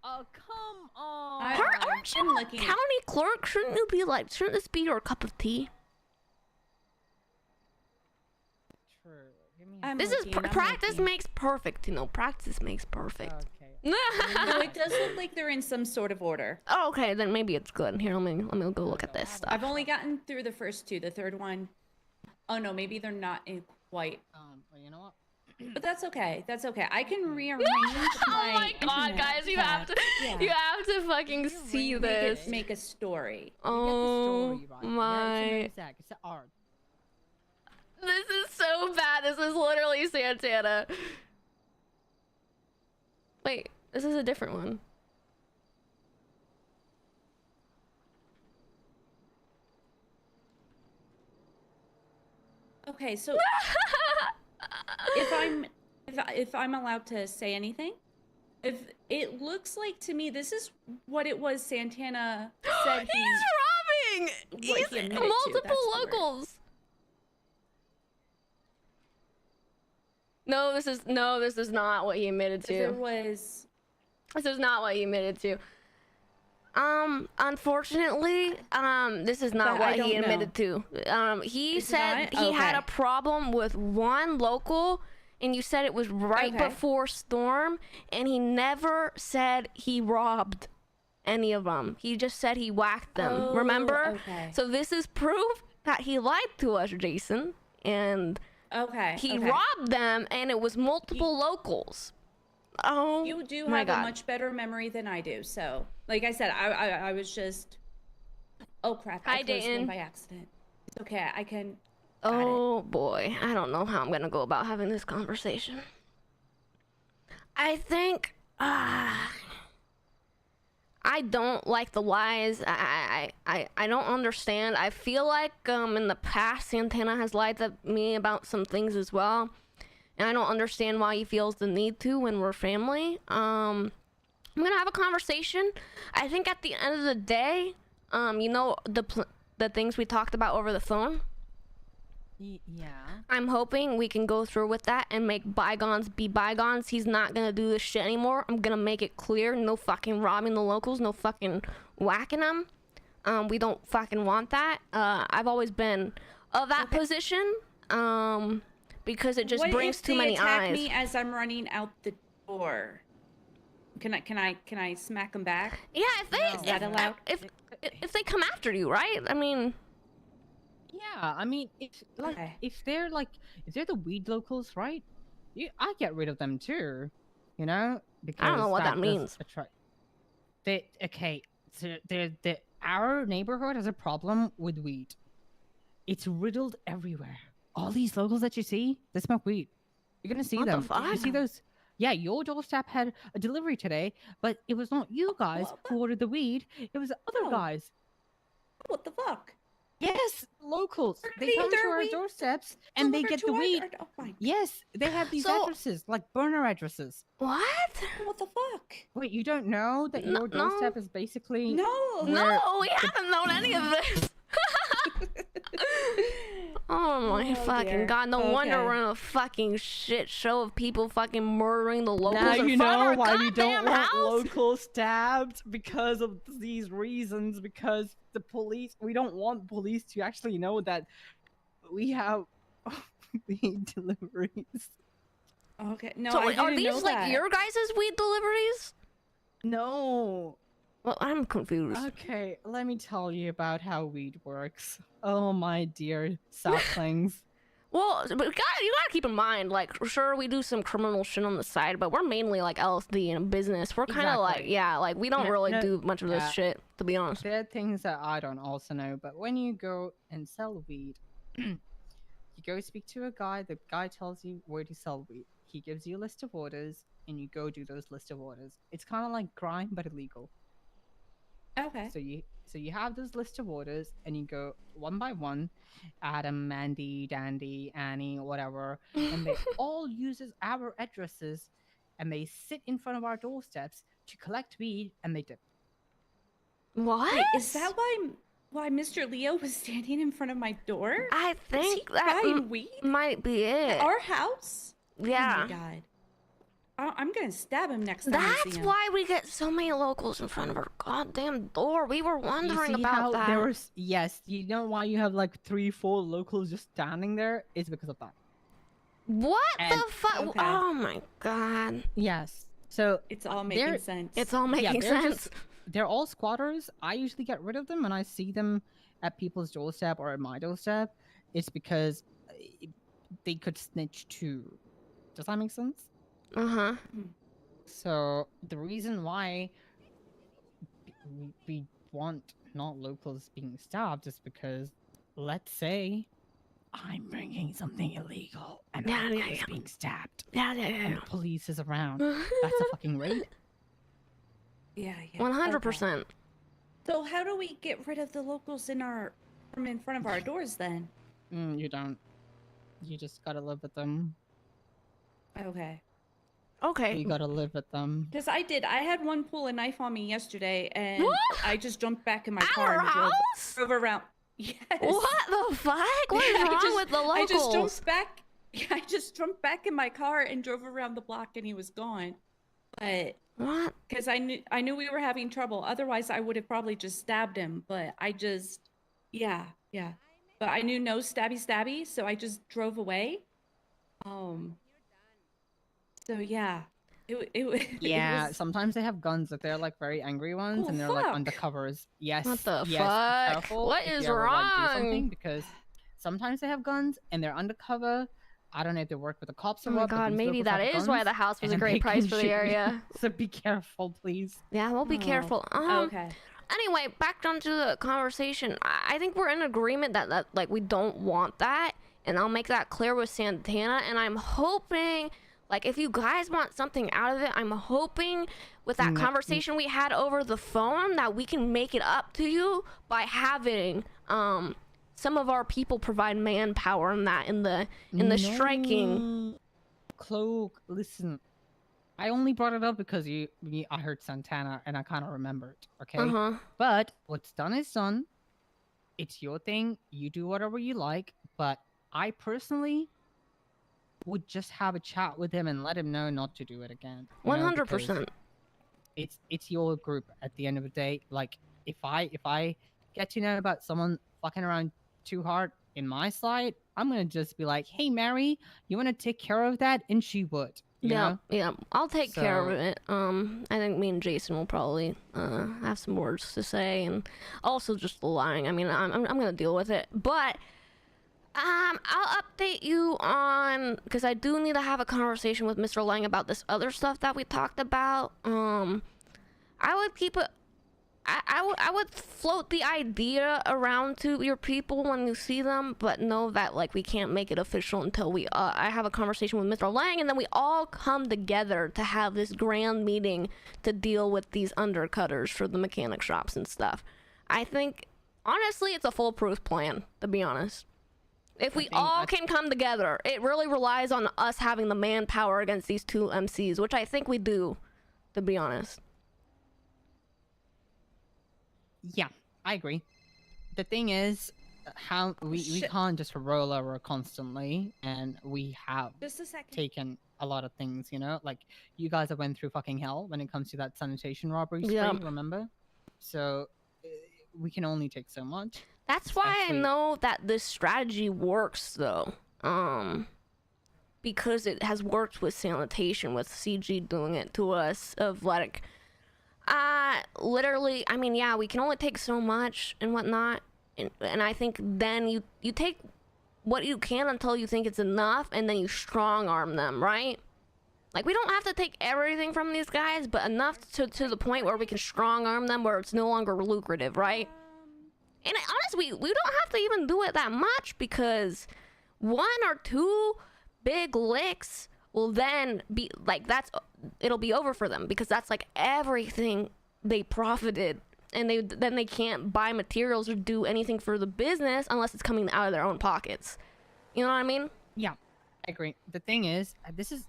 Speaker 5: Oh, come on.
Speaker 2: Aren't you a county clerk? Shouldn't you be like, shouldn't this be your cup of tea?
Speaker 5: True. Give me
Speaker 6: I'm
Speaker 2: This is
Speaker 6: looking, I'm
Speaker 2: practice
Speaker 6: looking.
Speaker 2: makes perfect, you know, practice makes perfect.
Speaker 5: Okay.
Speaker 6: No, it does look like they're in some sort of order.
Speaker 2: Oh, okay, then maybe it's good. Here, let me go look at this stuff.
Speaker 6: I've only gotten through the first two. The third one, oh no, maybe they're not in quite.
Speaker 5: Well, you know what?
Speaker 6: But that's okay. That's okay. I can rearrange
Speaker 2: Oh my god,
Speaker 6: internet
Speaker 2: guys, you have to,
Speaker 6: Yeah.
Speaker 2: you have to fucking see this.
Speaker 6: Make a story.
Speaker 2: Oh
Speaker 5: You get the story right.
Speaker 2: my.
Speaker 5: Yeah, it's an exact. It's the art.
Speaker 2: This is so bad. This is literally Santana. Wait, this is a different one.
Speaker 6: Okay, so if I'm allowed to say anything, if it looks like to me this is what it was Santana said
Speaker 2: He's robbing!
Speaker 6: what
Speaker 2: He's
Speaker 6: he admitted to,
Speaker 2: multiple
Speaker 6: that's the word.
Speaker 2: locals. No, this is not what he admitted
Speaker 6: There
Speaker 2: to.
Speaker 6: was
Speaker 2: This is not what he admitted to. Unfortunately, this is not
Speaker 6: But I
Speaker 2: what he
Speaker 6: don't
Speaker 2: admitted to. He
Speaker 6: Is it
Speaker 2: said
Speaker 6: not?
Speaker 2: he had
Speaker 6: Okay.
Speaker 2: a problem with one local, and you said it was right
Speaker 6: Okay.
Speaker 2: before Storm, and he never said he robbed any of them. He just said he whacked them.
Speaker 6: Oh,
Speaker 2: Remember?
Speaker 6: okay.
Speaker 2: So this is proof that he lied to us, Jason, and
Speaker 6: okay.
Speaker 2: he
Speaker 6: okay.
Speaker 2: robbed them, and it was multiple locals. Oh,
Speaker 6: You do
Speaker 2: my
Speaker 6: have
Speaker 2: God.
Speaker 6: a much better memory than I do. So, like I said, I was just. Oh crap!
Speaker 2: Hi,
Speaker 6: I closed
Speaker 2: Dayton.
Speaker 6: one by accident. It's okay. I can. Got it.
Speaker 2: Oh boy, I don't know how I'm gonna go about having this conversation. I think I don't like the lies. I don't understand. I feel like in the past Santana has lied to me about some things as well, and I don't understand why he feels the need to when we're family. I'm gonna have a conversation. I think at the end of the day, you know, the things we talked about over the phone.
Speaker 5: Yeah.
Speaker 2: I'm hoping we can go through with that and make bygones be bygones. He's not gonna do this shit anymore. I'm gonna make it clear, no fucking robbing the locals, no fucking whacking them. We don't fucking want that. I've always been of that position, because it just
Speaker 6: What
Speaker 2: brings
Speaker 6: if
Speaker 2: too
Speaker 6: they
Speaker 2: many
Speaker 6: attack
Speaker 2: eyes.
Speaker 6: me as I'm running out the door? Can I smack them back?
Speaker 2: Yeah, if they
Speaker 6: Is that allowed?
Speaker 2: if they come after you, right? I mean,
Speaker 5: Yeah, I mean,
Speaker 6: Okay.
Speaker 5: if they're the weed locals, right? I get rid of them too, you know? Because
Speaker 2: I don't know what that
Speaker 5: does
Speaker 2: means.
Speaker 5: attract- so our neighborhood has a problem with weed. It's riddled everywhere. All these locals that you see, they smoke weed. You're gonna see
Speaker 2: What the
Speaker 5: them. You see
Speaker 2: fuck?
Speaker 5: those? Yeah, your doorstep had a delivery today, but it was not you guys
Speaker 6: what?
Speaker 5: who ordered the weed. It was the other
Speaker 6: No.
Speaker 5: guys.
Speaker 6: What the fuck?
Speaker 5: Yes, locals.
Speaker 6: They're
Speaker 5: They
Speaker 6: leaving
Speaker 5: come to
Speaker 6: their
Speaker 5: our
Speaker 6: weed
Speaker 5: doorsteps and they
Speaker 6: Delivered
Speaker 5: get
Speaker 6: to
Speaker 5: the
Speaker 6: our
Speaker 5: weed.
Speaker 6: door- Oh my.
Speaker 5: Yes, they have these
Speaker 2: So-
Speaker 5: addresses, like burner addresses.
Speaker 2: what?
Speaker 6: What the fuck?
Speaker 5: Wait, you don't know that
Speaker 2: No-
Speaker 5: your doorstep
Speaker 2: no.
Speaker 5: is basically
Speaker 6: No.
Speaker 2: No, we haven't known any of this. Oh my
Speaker 6: Oh,
Speaker 2: fucking
Speaker 6: dear.
Speaker 2: god! No wonder
Speaker 6: Okay.
Speaker 2: we're in a fucking shit show of people fucking murdering the locals
Speaker 5: now
Speaker 2: in
Speaker 5: you
Speaker 2: front of
Speaker 5: know
Speaker 2: our
Speaker 5: why we don't
Speaker 2: goddamn
Speaker 5: want
Speaker 2: house.
Speaker 5: locals stabbed because of these reasons. Because the police, we don't want police to actually know that we have weed deliveries.
Speaker 6: Okay. No,
Speaker 2: So
Speaker 6: I
Speaker 2: wait, are
Speaker 6: didn't know
Speaker 2: these like
Speaker 6: that.
Speaker 2: your guys' weed deliveries?
Speaker 5: No.
Speaker 2: Well, I'm confused.
Speaker 5: Okay, let me tell you about how weed works. Oh my dear saplings.
Speaker 2: Well, but you gotta keep in mind, like, sure, we do some criminal shit on the side, but we're mainly like LSD and business. We're kind of like,
Speaker 5: Exactly.
Speaker 2: yeah, like we don't
Speaker 5: No-
Speaker 2: really
Speaker 5: no-
Speaker 2: do much of this
Speaker 5: yeah.
Speaker 2: shit, to be honest.
Speaker 5: There are things that I don't also know, but when you go and sell weed, you go speak to a guy, the guy tells you where to sell weed. He gives you a list of orders, and you go do those list of orders. It's kind of like crime, but illegal.
Speaker 6: Okay.
Speaker 5: So So you have this list of orders, and you go one by one, Adam, Mandy, Dandy, Annie, whatever, and they all uses our addresses, and they sit in front of our doorsteps to collect weed, and they dip.
Speaker 2: What?
Speaker 6: Wait, is that why Mr. Leo was standing in front of my door?
Speaker 2: I
Speaker 6: Is he
Speaker 2: think that
Speaker 6: buying weed
Speaker 2: might be it.
Speaker 6: at our house?
Speaker 2: Yeah.
Speaker 6: Oh my god. I'm gonna stab him next time I see
Speaker 2: That's
Speaker 6: him.
Speaker 2: why we get so many locals in front of our goddamn door. We were
Speaker 5: You
Speaker 2: wondering
Speaker 5: see
Speaker 2: about
Speaker 5: how
Speaker 2: that.
Speaker 5: there was, yes, you know why you have like 3-4 locals just standing there? It's because of that.
Speaker 2: What
Speaker 5: And-
Speaker 2: the fuck?
Speaker 6: Okay.
Speaker 2: Oh my god.
Speaker 5: Yes. So
Speaker 6: It's all
Speaker 5: they're-
Speaker 6: making sense.
Speaker 2: It's all making
Speaker 5: they're
Speaker 2: sense.
Speaker 5: they're all squatters. I usually get rid of them when I see them at people's doorstep or at my doorstep. It's because they could snitch too. Does that make sense?
Speaker 2: Uh-huh.
Speaker 5: So the reason why we want not locals being stabbed is because, let's say, I'm bringing something illegal and
Speaker 2: Yeah,
Speaker 5: a local
Speaker 2: yeah,
Speaker 5: is
Speaker 2: yeah.
Speaker 5: being stabbed
Speaker 2: Yeah,
Speaker 5: and
Speaker 2: yeah,
Speaker 5: the police is around. That's a fucking raid.
Speaker 6: Yeah.
Speaker 2: 100%.
Speaker 6: Okay. So how do we get rid of the locals from in front of our doors then?
Speaker 5: You don't. You just gotta live with them.
Speaker 6: Okay.
Speaker 2: Okay.
Speaker 5: You gotta live with them.
Speaker 6: Because I had one pull a knife on me yesterday, and
Speaker 2: What?
Speaker 6: I just jumped back in my
Speaker 2: Our
Speaker 6: car and
Speaker 2: house?
Speaker 6: drove around. Yes.
Speaker 2: What the fuck? What is
Speaker 6: I
Speaker 2: wrong
Speaker 6: just-
Speaker 2: with the
Speaker 6: I just
Speaker 2: locals?
Speaker 6: jumped back. I just jumped back in my car and drove around the block, and he was gone. But
Speaker 2: What?
Speaker 6: because I knew we were having trouble. Otherwise, I would have probably just stabbed him. But I just, yeah. But I knew no stabby, so I just drove away. So yeah, it
Speaker 5: Yeah,
Speaker 6: was-
Speaker 5: sometimes they have guns if they're like very angry ones
Speaker 6: Oh,
Speaker 5: and they're like
Speaker 6: fuck.
Speaker 5: undercovers. Yes.
Speaker 2: What the
Speaker 5: yes, be
Speaker 2: fuck?
Speaker 5: careful
Speaker 2: What
Speaker 5: if
Speaker 2: is
Speaker 5: you ever, like, do
Speaker 2: wrong?
Speaker 5: something, because sometimes they have guns and they're undercover. I don't know if they work with the cops or
Speaker 2: Oh my
Speaker 5: what. but
Speaker 2: god,
Speaker 5: these
Speaker 2: maybe
Speaker 5: locals
Speaker 2: that
Speaker 5: have
Speaker 2: is why
Speaker 5: guns,
Speaker 2: the house was a
Speaker 5: and they
Speaker 2: great price
Speaker 5: can
Speaker 2: for the
Speaker 5: shoot you.
Speaker 2: area.
Speaker 5: So be careful, please.
Speaker 2: Yeah, we'll be
Speaker 6: Oh.
Speaker 2: careful.
Speaker 6: Okay.
Speaker 2: Anyway, back onto the conversation. I think we're in agreement that like we don't want that, and I'll make that clear with Santana. And I'm hoping, like, if you guys want something out of it, I'm hoping with that conversation we had over the phone that we can make it up to you by having some of our people provide manpower in that in the striking.
Speaker 5: No. Cloak, listen. I only brought it up because I heard Santana and I kind of remembered. Okay. But what's done is done. It's your thing. You do whatever you like. But I personally would just have a chat with him and let him know not to do it again. you know, because
Speaker 2: 100%.
Speaker 5: It's your group at the end of the day. Like if I get to know about someone fucking around too hard in my side, I'm gonna just be like, hey Mary, you wanna take care of that? And she would. You know?
Speaker 2: Yeah, I'll take care of
Speaker 5: So-
Speaker 2: it. I think me and Jason will probably have some words to say, and also just the lying. I mean, I'm gonna deal with it, but I'll update you on, because I do need to have a conversation with Mr. Lang about this other stuff that we talked about. I would keep it. I would float the idea around to your people when you see them, but know that like we can't make it official until I have a conversation with Mr. Lang, and then we all come together to have this grand meeting to deal with these undercutters for the mechanic shops and stuff. I think honestly it's a foolproof plan, to be honest. If we all can come together, it really relies on us having the manpower against these two MCs, which I think we do, to be honest.
Speaker 5: Yeah, I agree. The thing is, how we
Speaker 6: Shit.
Speaker 5: can't just roll over constantly, and we have
Speaker 6: Just a second.
Speaker 5: taken a lot of things, you know? Like, you guys have went through fucking hell when it comes to that sanitation robbery spree,
Speaker 2: Yeah.
Speaker 5: remember? So, we can only take so much.
Speaker 2: That's why I
Speaker 5: Especially-
Speaker 2: know that this strategy works, though. Because it has worked with sanitation, with CG doing it to us, of like, literally, I mean, yeah, we can only take so much and whatnot, and I think then you take what you can until you think it's enough, and then you strong arm them, right? Like, we don't have to take everything from these guys, but enough to the point where we can strong arm them where it's no longer lucrative, right? And honestly, we don't have to even do it that much, because 1 or 2 big licks will then be like, it'll be over for them, because that's like everything they profited and then they can't buy materials or do anything for the business unless it's coming out of their own pockets. You know what I mean?
Speaker 5: Yeah, I agree. The thing is, this is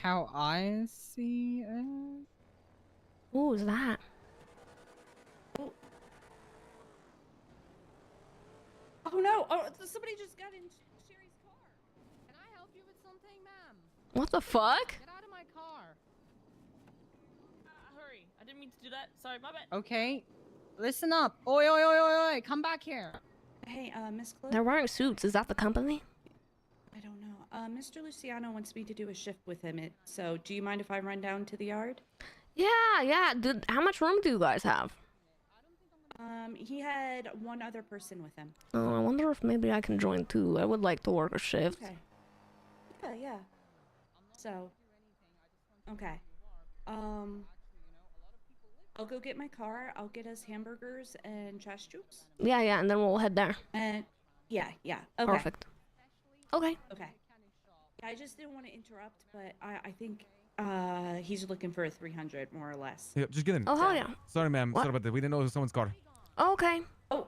Speaker 5: how I see it.
Speaker 2: What was that?
Speaker 6: Oh no! Oh, somebody just got in Sherry's car.
Speaker 5: Can I help you with something, ma'am?
Speaker 2: What the fuck?
Speaker 5: Get out of my car.
Speaker 7: Hurry! I didn't mean to do that. Sorry, my bad.
Speaker 5: Okay, listen up. Oi, oi, oi, oi, oi! Come back here.
Speaker 6: Hey, Miss Cloak.
Speaker 2: They're wearing suits. Is that the company?
Speaker 6: I don't know. Mr. Luciano wants me to do a shift with him. So, do you mind if I run down to the yard?
Speaker 2: Yeah. Dude, how much room do you guys have?
Speaker 6: He had one other person with him.
Speaker 2: Oh, I wonder if maybe I can join too. I would like to work a shift.
Speaker 6: Okay. Yeah. So. Okay. I'll go get my car. I'll get us hamburgers and trash juice.
Speaker 2: Yeah, and then we'll head there.
Speaker 6: And yeah. Okay.
Speaker 2: Perfect. Okay.
Speaker 6: Okay. I just didn't want to interrupt, but I think he's looking for a 300 more or less.
Speaker 8: Yeah, just get in.
Speaker 2: Oh, hell yeah.
Speaker 8: Sorry, ma'am.
Speaker 2: What?
Speaker 8: Sorry about that. We didn't know it was someone's car.
Speaker 2: Okay.
Speaker 6: Oh.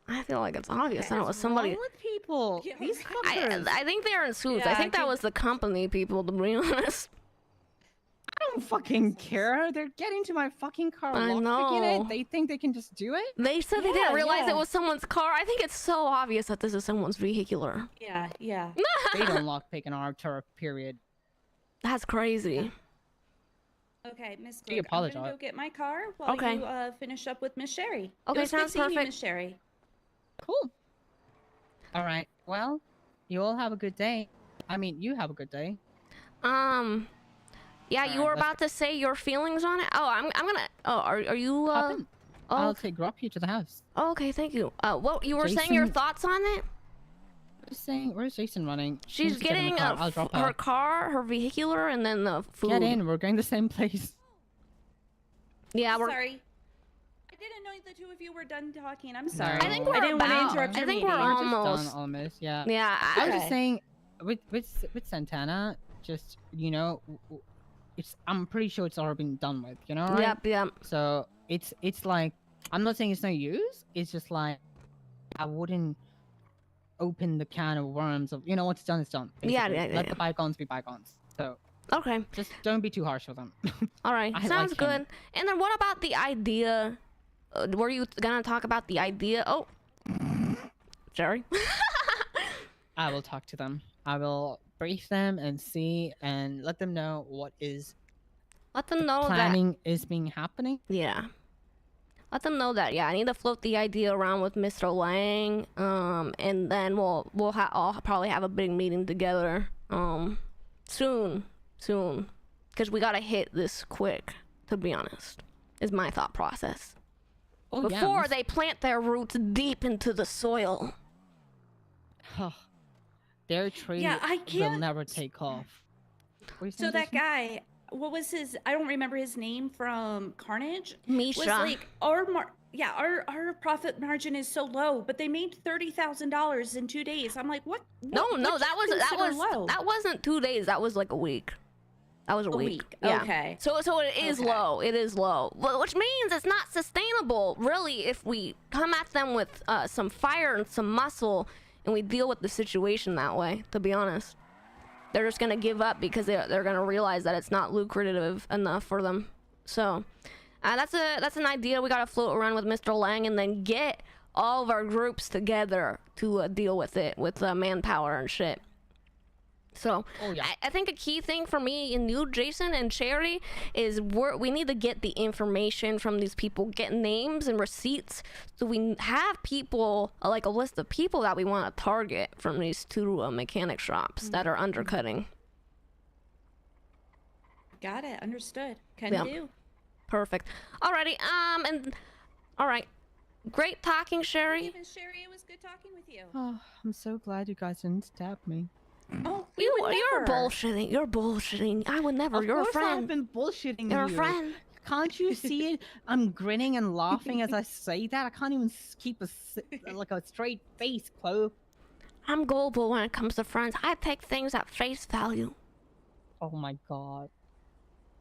Speaker 2: I feel like it's obvious that it was
Speaker 5: What's
Speaker 2: somebody.
Speaker 5: wrong with people?
Speaker 6: Yeah,
Speaker 5: These
Speaker 6: right.
Speaker 5: fuckers.
Speaker 2: I think they're in suits.
Speaker 6: Yeah,
Speaker 2: I think
Speaker 6: I
Speaker 2: that
Speaker 6: think-
Speaker 2: was the company people, to be honest.
Speaker 5: I don't fucking care. They're getting to my fucking car,
Speaker 2: I
Speaker 5: lockpicking
Speaker 2: know.
Speaker 5: it. They think they can just do it.
Speaker 2: They said they didn't
Speaker 6: Yeah,
Speaker 2: realize
Speaker 6: yeah.
Speaker 2: it was someone's car. I think it's so obvious that this is someone's vehicular.
Speaker 6: Yeah.
Speaker 5: They don't lockpick in our turf. Period.
Speaker 2: That's crazy.
Speaker 6: Okay, Miss
Speaker 5: Do you
Speaker 6: Cloak, I'm gonna
Speaker 5: apologize?
Speaker 6: go get my car while
Speaker 2: Okay.
Speaker 6: you finish up with Miss Sherry.
Speaker 2: Okay,
Speaker 6: it was
Speaker 2: sounds
Speaker 6: good seeing you,
Speaker 2: perfect.
Speaker 6: Miss Sherry.
Speaker 5: Cool. All right. Well, you all have a good day. I mean, you have a good day.
Speaker 2: Yeah, you
Speaker 5: Alright,
Speaker 2: were
Speaker 5: let's
Speaker 2: about to say your feelings on it. Oh, I'm gonna. Oh, are you?
Speaker 5: Hop in.
Speaker 2: Oh,
Speaker 5: I'll drop you to the house.
Speaker 2: okay, thank you. What you were saying your
Speaker 5: Jason-
Speaker 2: thoughts on it?
Speaker 5: Just saying, where's Jason running? She
Speaker 2: She's
Speaker 5: needs to get in the
Speaker 2: getting
Speaker 5: car. I'll drop
Speaker 2: her
Speaker 5: her.
Speaker 2: car, her vehicular, and then the food.
Speaker 5: Get in. We're going the same place.
Speaker 2: Yeah, we're.
Speaker 6: Sorry. I didn't know the two of you were done talking. I'm sorry.
Speaker 2: I think we're
Speaker 6: I didn't want to
Speaker 2: about-
Speaker 6: interrupt
Speaker 2: I
Speaker 6: your
Speaker 2: think we're
Speaker 6: meeting.
Speaker 5: We're just
Speaker 2: almost.
Speaker 5: done almost. Yeah.
Speaker 2: Yeah.
Speaker 5: I was just
Speaker 6: Okay.
Speaker 5: saying, with Santana, just I'm pretty sure it's already been done with. You know, right?
Speaker 2: Yep.
Speaker 5: So it's like, I'm not saying it's no use. It's just like, I wouldn't open the can of worms of, what's done is done.
Speaker 2: Yeah,
Speaker 5: basically.
Speaker 2: yeah.
Speaker 5: Let the bygones be bygones. So
Speaker 2: Okay.
Speaker 5: just don't be too harsh with them.
Speaker 2: All right.
Speaker 5: I
Speaker 2: Sounds
Speaker 5: like
Speaker 2: good.
Speaker 5: him.
Speaker 2: And then what about the idea? Were you gonna talk about the idea? Oh, Jerry.
Speaker 5: I will talk to them. I will brief them and see and let them know what is
Speaker 2: Let them know that.
Speaker 5: planning is being happening.
Speaker 2: Yeah. Let them know that. Yeah, I need to float the idea around with Mr. Lang. And then we'll all probably have a big meeting together. Soon, because we gotta hit this quick. To be honest, is my thought process.
Speaker 5: Oh, yeah,
Speaker 2: Before
Speaker 5: Miss-
Speaker 2: they plant their roots deep into the soil.
Speaker 5: Their tree
Speaker 6: Yeah, I
Speaker 5: will
Speaker 6: can't-
Speaker 5: never take off. What were you
Speaker 6: So
Speaker 5: saying,
Speaker 6: that
Speaker 5: Jason?
Speaker 6: guy, what was his? I don't remember his name from Carnage.
Speaker 2: Misha.
Speaker 6: Was like our profit margin is so low, but they made $30,000 in 2 days. I'm like, what?
Speaker 2: No,
Speaker 6: what
Speaker 2: that
Speaker 6: do you consider
Speaker 2: was
Speaker 6: low?
Speaker 2: that wasn't 2 days. That was like a week. That was a week. Yeah.
Speaker 6: Okay.
Speaker 2: So it is
Speaker 6: Okay.
Speaker 2: low. It is low, which means it's not sustainable, really. If we come at them with some fire and some muscle, and we deal with the situation that way. To be honest, they're just gonna give up because they're gonna realize that it's not lucrative enough for them. So that's an idea we gotta float around with Mr. Lang, and then get all of our groups together to deal with it with manpower and shit. So
Speaker 5: Oh, yeah.
Speaker 2: I think a key thing for me and you, Jason and Cherry, is we need to get the information from these people, get names and receipts, so we have people, like a list of people that we want to target from these two mechanic shops that are undercutting.
Speaker 6: Got it. Understood. Can
Speaker 2: Yeah.
Speaker 6: do.
Speaker 2: Perfect. Alrighty. And all right. Great talking, Sherry.
Speaker 6: Miss Sherry, it was good talking with you.
Speaker 5: Oh, I'm so glad you guys didn't stab me.
Speaker 6: Oh,
Speaker 2: You're bullshitting. You're bullshitting. I would never.
Speaker 5: Of
Speaker 2: You're a
Speaker 5: course I've
Speaker 2: friend.
Speaker 5: been bullshitting
Speaker 2: You're a
Speaker 5: you.
Speaker 2: friend.
Speaker 5: Can't you see it? I'm grinning and laughing as I say that. I can't even keep a straight face, Cloak.
Speaker 2: I'm gullible when it comes to friends. I take things at face value.
Speaker 5: Oh my god.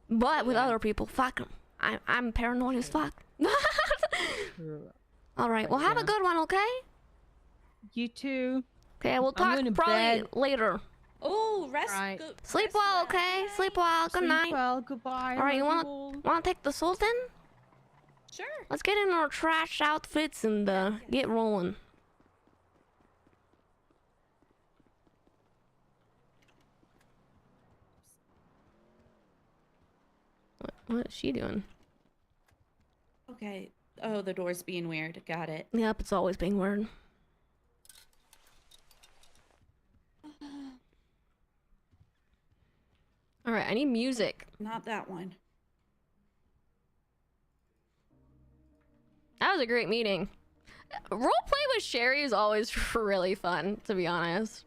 Speaker 2: But with other people, fuck 'em. I'm paranoid as fuck. All right. Well, have a
Speaker 5: Yeah.
Speaker 2: good one, okay?
Speaker 5: You too.
Speaker 2: Okay, we'll
Speaker 5: I'm
Speaker 2: talk
Speaker 5: going to
Speaker 2: probably
Speaker 5: bed.
Speaker 2: later.
Speaker 6: Oh, rest.
Speaker 5: Right.
Speaker 2: Sleep
Speaker 6: rest
Speaker 2: well,
Speaker 6: well,
Speaker 2: okay? Sleep well. Good
Speaker 5: Sleep
Speaker 2: night.
Speaker 5: well. Goodbye.
Speaker 2: All right, you
Speaker 5: love
Speaker 2: wanna
Speaker 5: all.
Speaker 2: wanna take the Sultan?
Speaker 6: Sure.
Speaker 2: Let's get in our trash outfits and get rolling. What is she doing?
Speaker 6: Okay. Oh, the door's being weird. Got it.
Speaker 2: Yep, it's always being weird. All right, I need music.
Speaker 6: Not that one.
Speaker 2: That was a great meeting. Roleplay with Sherry is always really fun, to be honest.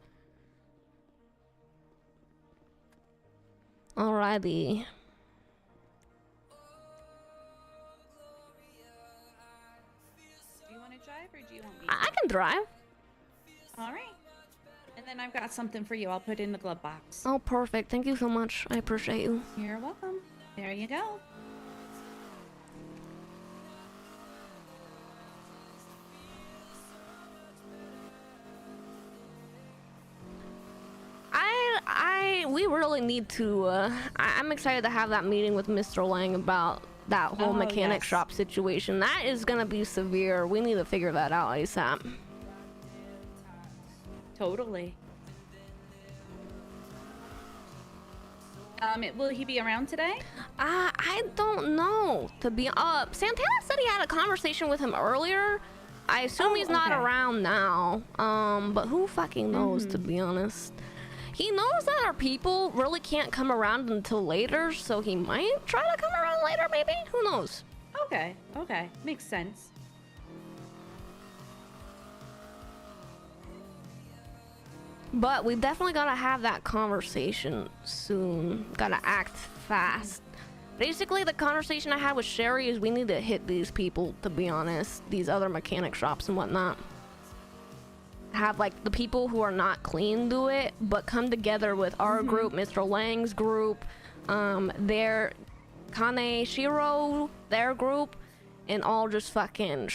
Speaker 2: Alrighty.
Speaker 6: Do you want to drive or do you want me?
Speaker 2: I can drive.
Speaker 6: All right. And then I've got something for you. I'll put it in the glove box.
Speaker 2: Oh, perfect. Thank you so much. I appreciate you.
Speaker 6: You're welcome. There you go.
Speaker 2: We really need to, I'm excited to have that meeting with Mr. Lang about that whole
Speaker 6: Oh,
Speaker 2: mechanic
Speaker 6: yes.
Speaker 2: shop situation. That is gonna be severe. We need to figure that out ASAP.
Speaker 6: Totally. Will he be around today?
Speaker 2: I don't know. Santana said he had a conversation with him earlier. I assume
Speaker 6: Oh,
Speaker 2: he's not
Speaker 6: okay.
Speaker 2: around now. But who fucking knows, to be honest. He knows that our people really can't come around until later, so he might try to come around later, maybe? Who knows?
Speaker 6: Okay. Okay. Makes sense.
Speaker 2: But we definitely gotta have that conversation soon. Gotta act fast. Basically, the conversation I had with Sherry is we need to hit these people, to be honest. These other mechanic shops and whatnot. Have, like, the people who are not clean do it, but come together with our group, Mr. Lang's group, their Kane Shiro, their group, and all just fucking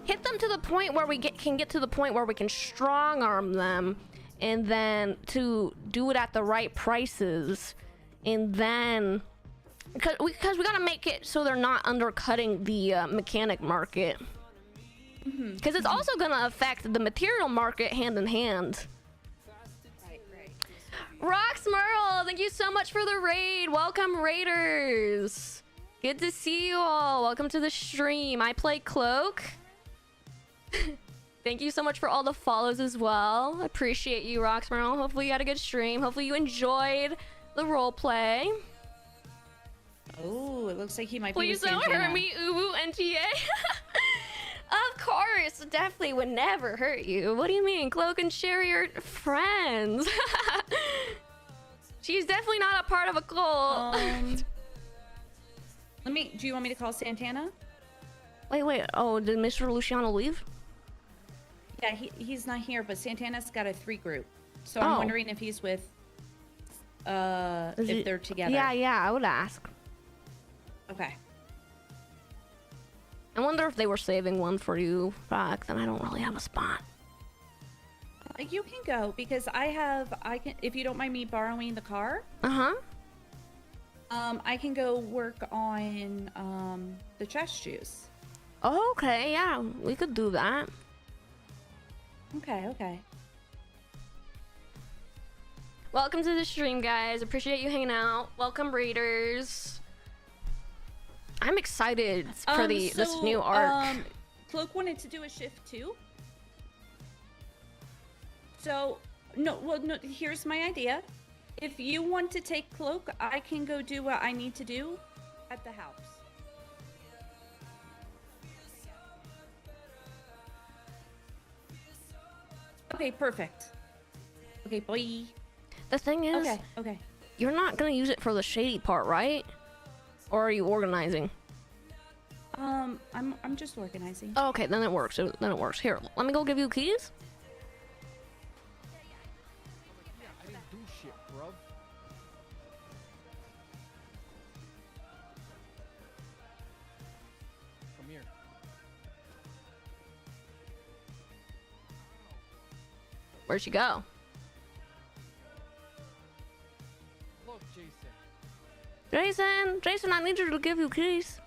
Speaker 2: hit them to the point where we can get to the point where we can strong arm them, and then to do it at the right prices, and then because we gotta make it so they're not undercutting the mechanic market, because it's also gonna affect the material market hand in hand.
Speaker 6: Right.
Speaker 2: Rox Merle, thank you so much for the raid. Welcome, raiders. Good to see you all. Welcome to the stream. I play Cloak. Thank you so much for all the follows as well. Appreciate you, Rox Merle. Hopefully you had a good stream. Hopefully you enjoyed the role play.
Speaker 6: Oh, it looks like he might be
Speaker 2: Please
Speaker 6: with
Speaker 2: don't
Speaker 6: Santana.
Speaker 2: hurt me, Ubu NTA. Of course, definitely would never hurt you. What do you mean? Cloak and Sherry are friends. She's definitely not a part of a cult.
Speaker 6: Do you want me to call Santana?
Speaker 2: Wait. Oh, did Mr. Luciano leave?
Speaker 6: Yeah, he's not here, but Santana's got a 3 group. So
Speaker 2: Oh.
Speaker 6: I'm wondering if he's with, if they're together.
Speaker 2: Yeah, I would ask.
Speaker 6: Okay.
Speaker 2: I wonder if they were saving one for you. Fuck, then I don't really have a spot.
Speaker 6: You can go because I can, if you don't mind me borrowing the car,
Speaker 2: Uh-huh.
Speaker 6: I can go work on, the chest juice.
Speaker 2: Oh, okay, yeah, we could do that.
Speaker 6: Okay.
Speaker 2: Welcome to the stream, guys. Appreciate you hanging out. Welcome, raiders. I'm excited for this new arc.
Speaker 6: Cloak wanted to do a shift too. So, no, here's my idea. If you want to take Cloak, I can go do what I need to do at the house. Okay, perfect. Okay, boy.
Speaker 2: The thing is,
Speaker 6: Okay.
Speaker 2: you're not gonna use it for the shady part, right? Or are you organizing?
Speaker 6: I'm just organizing.
Speaker 2: Oh, okay, then it works. Here, let me go give you keys.
Speaker 8: I didn't do shit, bruv.
Speaker 2: Where'd she go?
Speaker 8: Look, Jason.
Speaker 2: Jason, I need you to give you keys.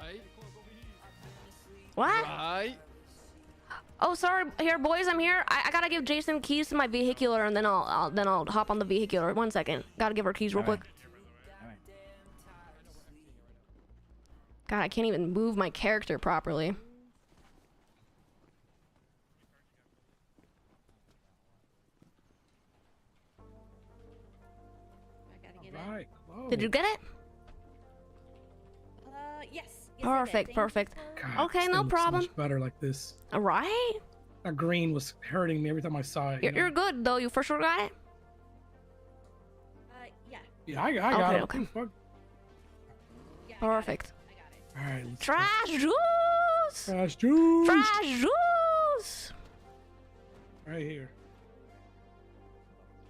Speaker 8: Right?
Speaker 2: What?
Speaker 8: Right?
Speaker 2: Oh, sorry. Here, boys, I'm here. I gotta give Jason keys to my vehicular, and then I'll hop on the vehicular. 1 second. Gotta give her keys real quick. God, I can't even move my character properly.
Speaker 6: I gotta get
Speaker 3: Right. Whoa.
Speaker 2: Did you get it?
Speaker 6: Yes.
Speaker 2: Perfect, perfect.
Speaker 3: God,
Speaker 2: Okay,
Speaker 3: this
Speaker 2: no
Speaker 3: thing looks so
Speaker 2: problem.
Speaker 3: much better like this.
Speaker 2: All right.
Speaker 3: That green was hurting me every time I saw it.
Speaker 2: You're good though. You for sure got it.
Speaker 6: Yeah.
Speaker 3: Yeah, I got it.
Speaker 2: Okay.
Speaker 3: Fuck.
Speaker 6: Yeah.
Speaker 2: Perfect.
Speaker 3: All right. Let's go.
Speaker 2: Trash juice.
Speaker 3: Trash juice.
Speaker 2: Trash juice.
Speaker 3: Right here.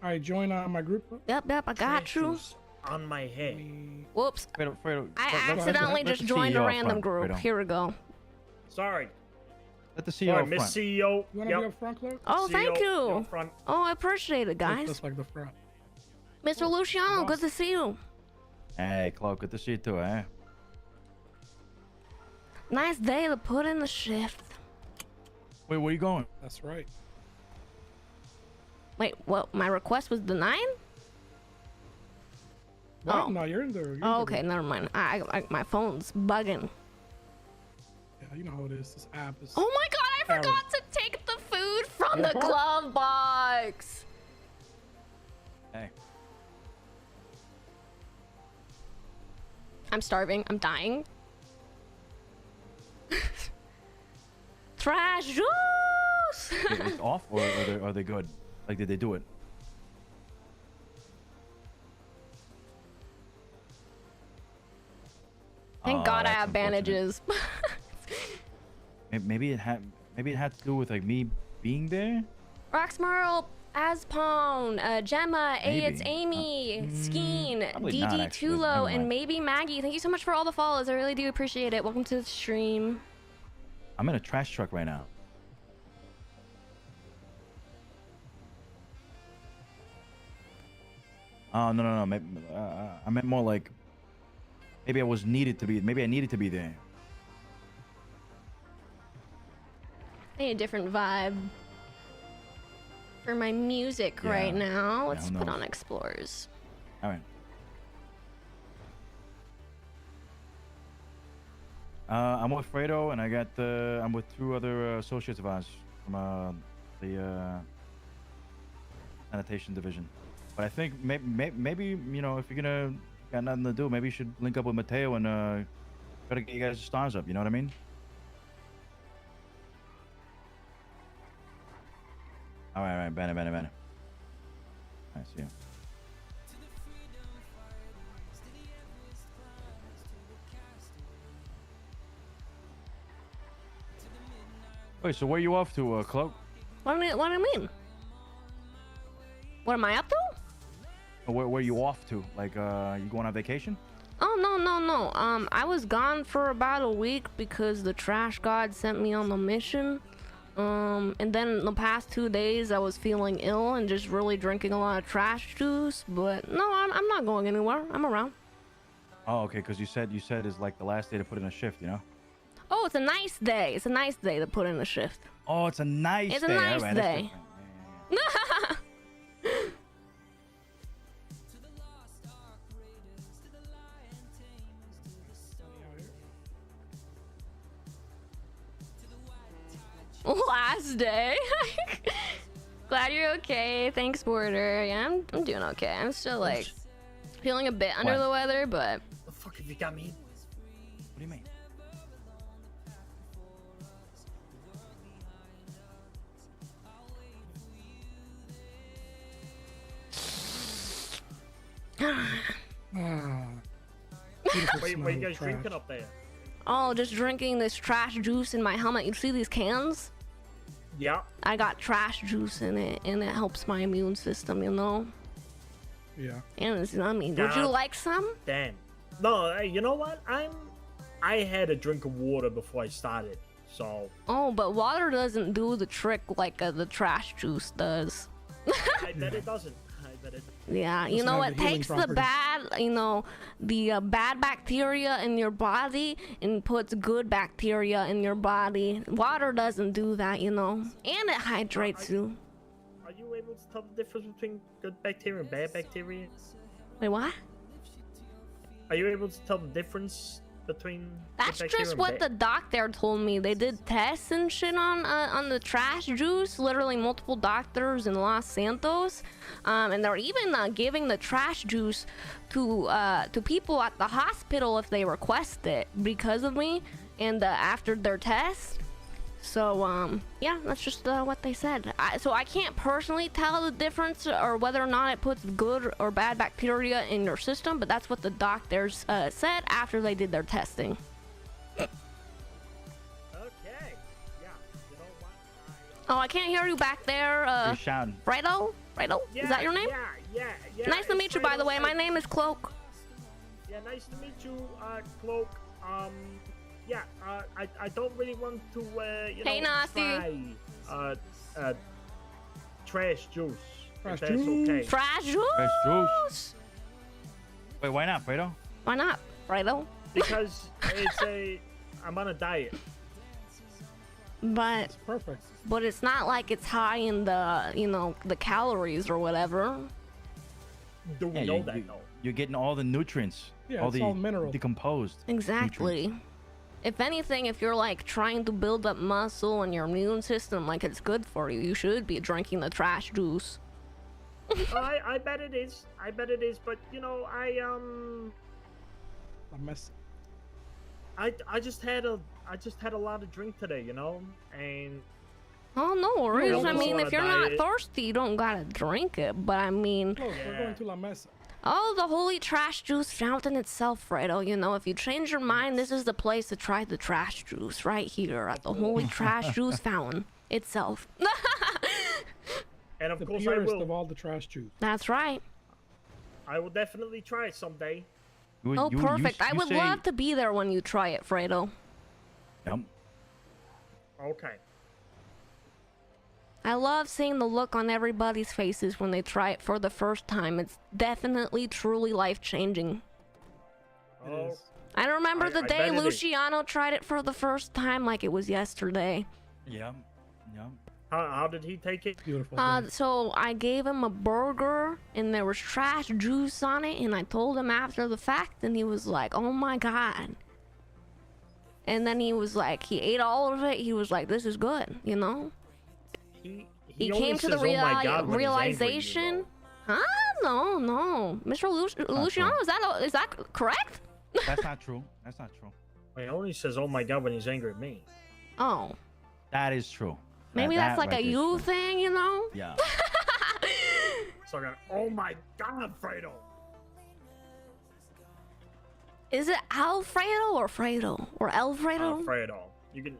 Speaker 3: All right, join my group.
Speaker 2: Yep, I got you.
Speaker 9: On my head.
Speaker 2: Whoops.
Speaker 4: Fredo,
Speaker 2: I
Speaker 3: let-
Speaker 2: accidentally
Speaker 4: let
Speaker 2: just
Speaker 4: the
Speaker 2: joined a
Speaker 4: CEO up
Speaker 2: random
Speaker 4: front,
Speaker 2: group.
Speaker 4: Fredo.
Speaker 2: Here we go.
Speaker 9: Sorry.
Speaker 4: Let the CEO
Speaker 9: Sorry,
Speaker 4: up
Speaker 9: Miss
Speaker 4: front.
Speaker 9: CEO.
Speaker 3: You want to
Speaker 9: Yep.
Speaker 3: be up front, Cloak?
Speaker 2: Oh, thank
Speaker 9: CEO,
Speaker 2: you.
Speaker 9: up front.
Speaker 2: Oh, I appreciate it, guys.
Speaker 3: That's like the front.
Speaker 2: Mr. Luciano, good to see you.
Speaker 4: Hey, Cloak, good to see you too, eh?
Speaker 2: Nice day to put in the shift.
Speaker 4: Wait, where you going?
Speaker 3: That's right.
Speaker 2: Wait, what? My request was denied?
Speaker 3: What?
Speaker 2: Oh.
Speaker 3: No, you're in there. You're in
Speaker 2: Oh,
Speaker 3: the
Speaker 2: okay,
Speaker 3: group.
Speaker 2: never mind. My phone's bugging.
Speaker 3: Yeah, you know how it is. This app is.
Speaker 2: Oh my god, I
Speaker 3: Terrible.
Speaker 2: forgot to take the food from the glove box.
Speaker 4: Hey.
Speaker 2: I'm starving. I'm dying. Trash juice!
Speaker 4: It's off, or are they good? Like, did they do it?
Speaker 2: Thank
Speaker 4: Oh,
Speaker 2: God I
Speaker 4: that's
Speaker 2: have
Speaker 4: unfortunate.
Speaker 2: bandages.
Speaker 4: Maybe it had to do with like me being there.
Speaker 2: Roxmerl, Azpone, Gemma, A, it's
Speaker 4: Maybe.
Speaker 2: Amy, Skeen,
Speaker 4: probably not,
Speaker 2: DD
Speaker 4: actually.
Speaker 2: Tulo,
Speaker 4: Never
Speaker 2: and
Speaker 4: mind.
Speaker 2: maybe Maggie. Thank you so much for all the follows. I really do appreciate it. Welcome to the stream.
Speaker 4: I'm in a trash truck right now. Oh no. Maybe, I meant more like maybe I needed to be there.
Speaker 2: I need a different vibe for my music
Speaker 4: Yeah.
Speaker 2: right now.
Speaker 4: Yeah,
Speaker 2: Let's
Speaker 4: who
Speaker 2: put
Speaker 4: knows?
Speaker 2: on Explorers.
Speaker 4: All right. I'm with Fredo, and I'm with two other associates of ours from the sanitation division. But I think maybe you know, if you're gonna got nothing to do, maybe you should link up with Mateo and try to get you guys' stars up. You know what I mean? All right, bene. I see you. Wait, so where you off to, Cloak?
Speaker 2: What do you mean? What am I up to?
Speaker 4: Or where you off to? Like, you going on vacation?
Speaker 2: Oh, no. I was gone for about a week because the trash god sent me on the mission. And then the past 2 days I was feeling ill and just really drinking a lot of trash juice. But no, I'm not going anywhere. I'm around.
Speaker 4: Oh, okay, because you said it's like the last day to put in a shift, you know?
Speaker 2: Oh, it's a nice day. It's a nice day to put in a shift.
Speaker 4: Oh, it's a nice
Speaker 2: It's a
Speaker 4: day.
Speaker 2: nice
Speaker 4: All right, that's
Speaker 2: day.
Speaker 4: different. Yeah.
Speaker 2: Last day. Glad you're okay. Thanks, Border. Yeah, I'm doing okay. I'm still like feeling a bit under
Speaker 4: What?
Speaker 2: the weather, but
Speaker 9: The fuck have you got me?
Speaker 4: What do you mean?
Speaker 3: Ah, beautiful
Speaker 9: What
Speaker 3: smell
Speaker 9: are you
Speaker 3: of
Speaker 9: guys
Speaker 3: trash.
Speaker 9: drinking up there?
Speaker 2: oh, just drinking this trash juice in my helmet. You see these cans?
Speaker 9: Yeah.
Speaker 2: I got trash juice in it, and it helps my immune system, you know?
Speaker 3: Yeah.
Speaker 2: And it's yummy. Would you
Speaker 9: God.
Speaker 2: like some?
Speaker 9: Damn. No, you know what? I had a drink of water before I started. So
Speaker 2: Oh, but water doesn't do the trick like the trash juice does.
Speaker 9: I bet it doesn't. I bet it.
Speaker 2: Yeah, you
Speaker 3: Doesn't
Speaker 2: know,
Speaker 3: have
Speaker 2: it
Speaker 3: the healing
Speaker 2: takes the
Speaker 3: properties.
Speaker 2: bad, the bad bacteria in your body and puts good bacteria in your body. Water doesn't do that, and it hydrates you.
Speaker 9: Are you able to tell the difference between good bacteria and bad bacteria?
Speaker 2: Wait, what?
Speaker 9: Are you able to tell the difference between? good
Speaker 2: That's
Speaker 9: bacteria
Speaker 2: just
Speaker 9: and
Speaker 2: what the
Speaker 9: bad?
Speaker 2: doctor told me. They did tests and shit on the trash juice. Literally multiple doctors in Los Santos, and they're even giving the trash juice to people at the hospital if they request it because of me and after their test. So yeah, that's just what they said. So I can't personally tell the difference or whether or not it puts good or bad bacteria in your system, but that's what the doctors said after they did their testing.
Speaker 9: Okay. Yeah. You know what?
Speaker 2: Oh, I can't hear you back there.
Speaker 4: You're shouting.
Speaker 2: Fredo? Is that your name?
Speaker 9: Yeah.
Speaker 2: Nice to
Speaker 9: it's
Speaker 2: meet you, by the
Speaker 9: Fredo.
Speaker 2: way. My name is Cloak.
Speaker 9: Yeah, nice to meet you, Cloak. Yeah, I don't really want to,
Speaker 2: Hey, Nasty.
Speaker 9: try, trash juice.
Speaker 3: Trash
Speaker 9: if that's
Speaker 3: juice.
Speaker 9: okay.
Speaker 2: Trash juice?
Speaker 4: Fresh juice. Wait, why not, Fredo?
Speaker 2: Why not, Fredo?
Speaker 9: Because I'm on a diet.
Speaker 2: But
Speaker 3: It's perfect.
Speaker 2: it's not like it's high in the the calories or whatever.
Speaker 9: Do we
Speaker 4: Yeah,
Speaker 9: know that, though?
Speaker 4: you're getting all the nutrients.
Speaker 3: Yeah,
Speaker 4: all
Speaker 3: it's
Speaker 4: the
Speaker 3: all mineral.
Speaker 4: decomposed.
Speaker 2: Exactly.
Speaker 4: nutrients.
Speaker 2: If anything, if you're like trying to build up muscle and your immune system, like it's good for you, you should be drinking the trash juice.
Speaker 9: I bet it is. I bet it is. But
Speaker 3: A mess.
Speaker 9: I just had a lot of drink today, and
Speaker 2: Oh, no worries.
Speaker 9: also
Speaker 2: I mean,
Speaker 9: on
Speaker 2: if
Speaker 9: a
Speaker 2: you're not
Speaker 9: diet.
Speaker 2: thirsty, you don't gotta drink it. But I mean,
Speaker 3: Close. We're
Speaker 9: Yeah.
Speaker 3: going to La Mesa.
Speaker 2: oh, the holy trash juice fountain itself, Fredo. If you change your mind, this is the place to try the trash juice right here at the holy trash juice fountain itself.
Speaker 9: and of
Speaker 3: The
Speaker 9: course
Speaker 3: purest
Speaker 9: I will.
Speaker 3: of all the trash juice.
Speaker 2: That's right.
Speaker 9: I will definitely try it someday.
Speaker 2: Oh, perfect. I would love to be there when you try it, Fredo.
Speaker 4: Yep.
Speaker 9: Okay.
Speaker 2: I love seeing the look on everybody's faces when they try it for the first time. It's definitely, truly life-changing.
Speaker 3: It
Speaker 9: Oh,
Speaker 3: is.
Speaker 2: I remember the
Speaker 9: I
Speaker 2: day
Speaker 9: bet it is.
Speaker 2: Luciano tried it for the first time like it was yesterday.
Speaker 4: Yep. Yep.
Speaker 9: how did he take it?
Speaker 3: Beautiful. day.
Speaker 2: So I gave him a burger and there was trash juice on it, and I told him after the fact, and he was like, oh my god. And then he was like, he ate all of it. He was like, this is good,
Speaker 9: He
Speaker 2: He
Speaker 9: only
Speaker 2: came to the
Speaker 9: says, "Oh my God," when he's angry,
Speaker 2: realization. Huh? No. Mr. Luciano,
Speaker 4: true.
Speaker 2: is that correct?
Speaker 4: That's not true. That's not true.
Speaker 9: He only says, "Oh my God," when he's angry at me.
Speaker 2: Oh,
Speaker 4: That is true.
Speaker 2: maybe
Speaker 4: That
Speaker 2: that's like
Speaker 4: right
Speaker 2: a
Speaker 4: there is
Speaker 2: you
Speaker 4: true.
Speaker 2: thing,
Speaker 4: Yeah.
Speaker 9: So I got, "Oh my God, Fredo."
Speaker 2: Is it Alfredo or Fredo or Alfredo?
Speaker 9: Fredo. You can.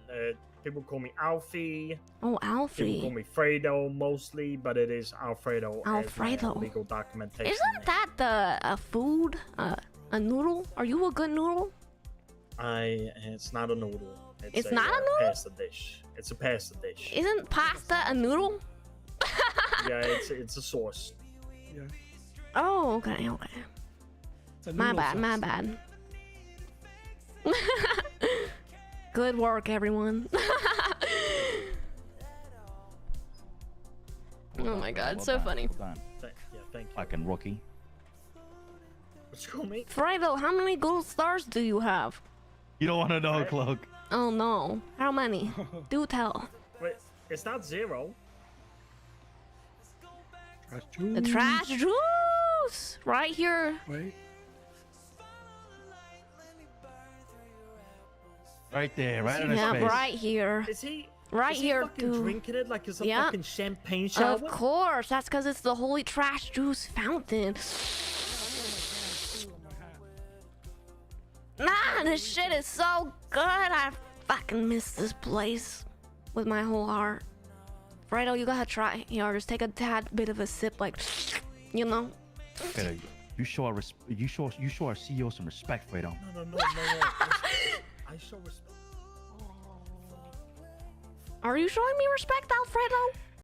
Speaker 9: People call me Alfie.
Speaker 2: Oh,
Speaker 9: People call
Speaker 2: Alfie.
Speaker 9: me Fredo mostly, but it is Alfredo.
Speaker 2: Alfredo.
Speaker 9: As my legal documentation.
Speaker 2: Isn't that a food? A noodle? Are you a good noodle?
Speaker 9: It's not a noodle.
Speaker 2: It's not a noodle?
Speaker 9: Pasta dish. It's a pasta dish.
Speaker 2: Isn't pasta a noodle?
Speaker 9: Yeah, it's a sauce.
Speaker 3: Yeah.
Speaker 2: Oh, okay.
Speaker 3: It's a
Speaker 2: My
Speaker 3: noodle
Speaker 2: bad.
Speaker 3: sauce.
Speaker 2: Good work, everyone. Oh my god, so funny.
Speaker 4: Well done.
Speaker 9: Yeah, thank you.
Speaker 4: Fucking rookie.
Speaker 9: What's going on?
Speaker 2: Fredo, how many gold stars do you have?
Speaker 4: You don't want to know,
Speaker 9: Right.
Speaker 4: Cloak.
Speaker 2: Oh no. How many? Do tell.
Speaker 9: Wait, it's not 0.
Speaker 3: Trash juice.
Speaker 2: The trash juice! Right here.
Speaker 3: Wait.
Speaker 4: Right there, right in his
Speaker 2: Yeah,
Speaker 4: face.
Speaker 2: right here.
Speaker 9: Is he?
Speaker 2: Right
Speaker 9: is he
Speaker 2: here,
Speaker 9: fucking
Speaker 2: too.
Speaker 9: drinking it like it's a
Speaker 2: Yeah.
Speaker 9: fucking champagne shower?
Speaker 2: Of course, that's because it's the holy trash juice fountain. Nah, this shit is so good. I fucking miss this place with my whole heart. Fredo, you gotta try. Just take a tad bit of a sip, like,
Speaker 4: Fredo, you show our CEO some respect, Fredo.
Speaker 9: No. I show respect.
Speaker 2: Are you showing me respect, Alfredo?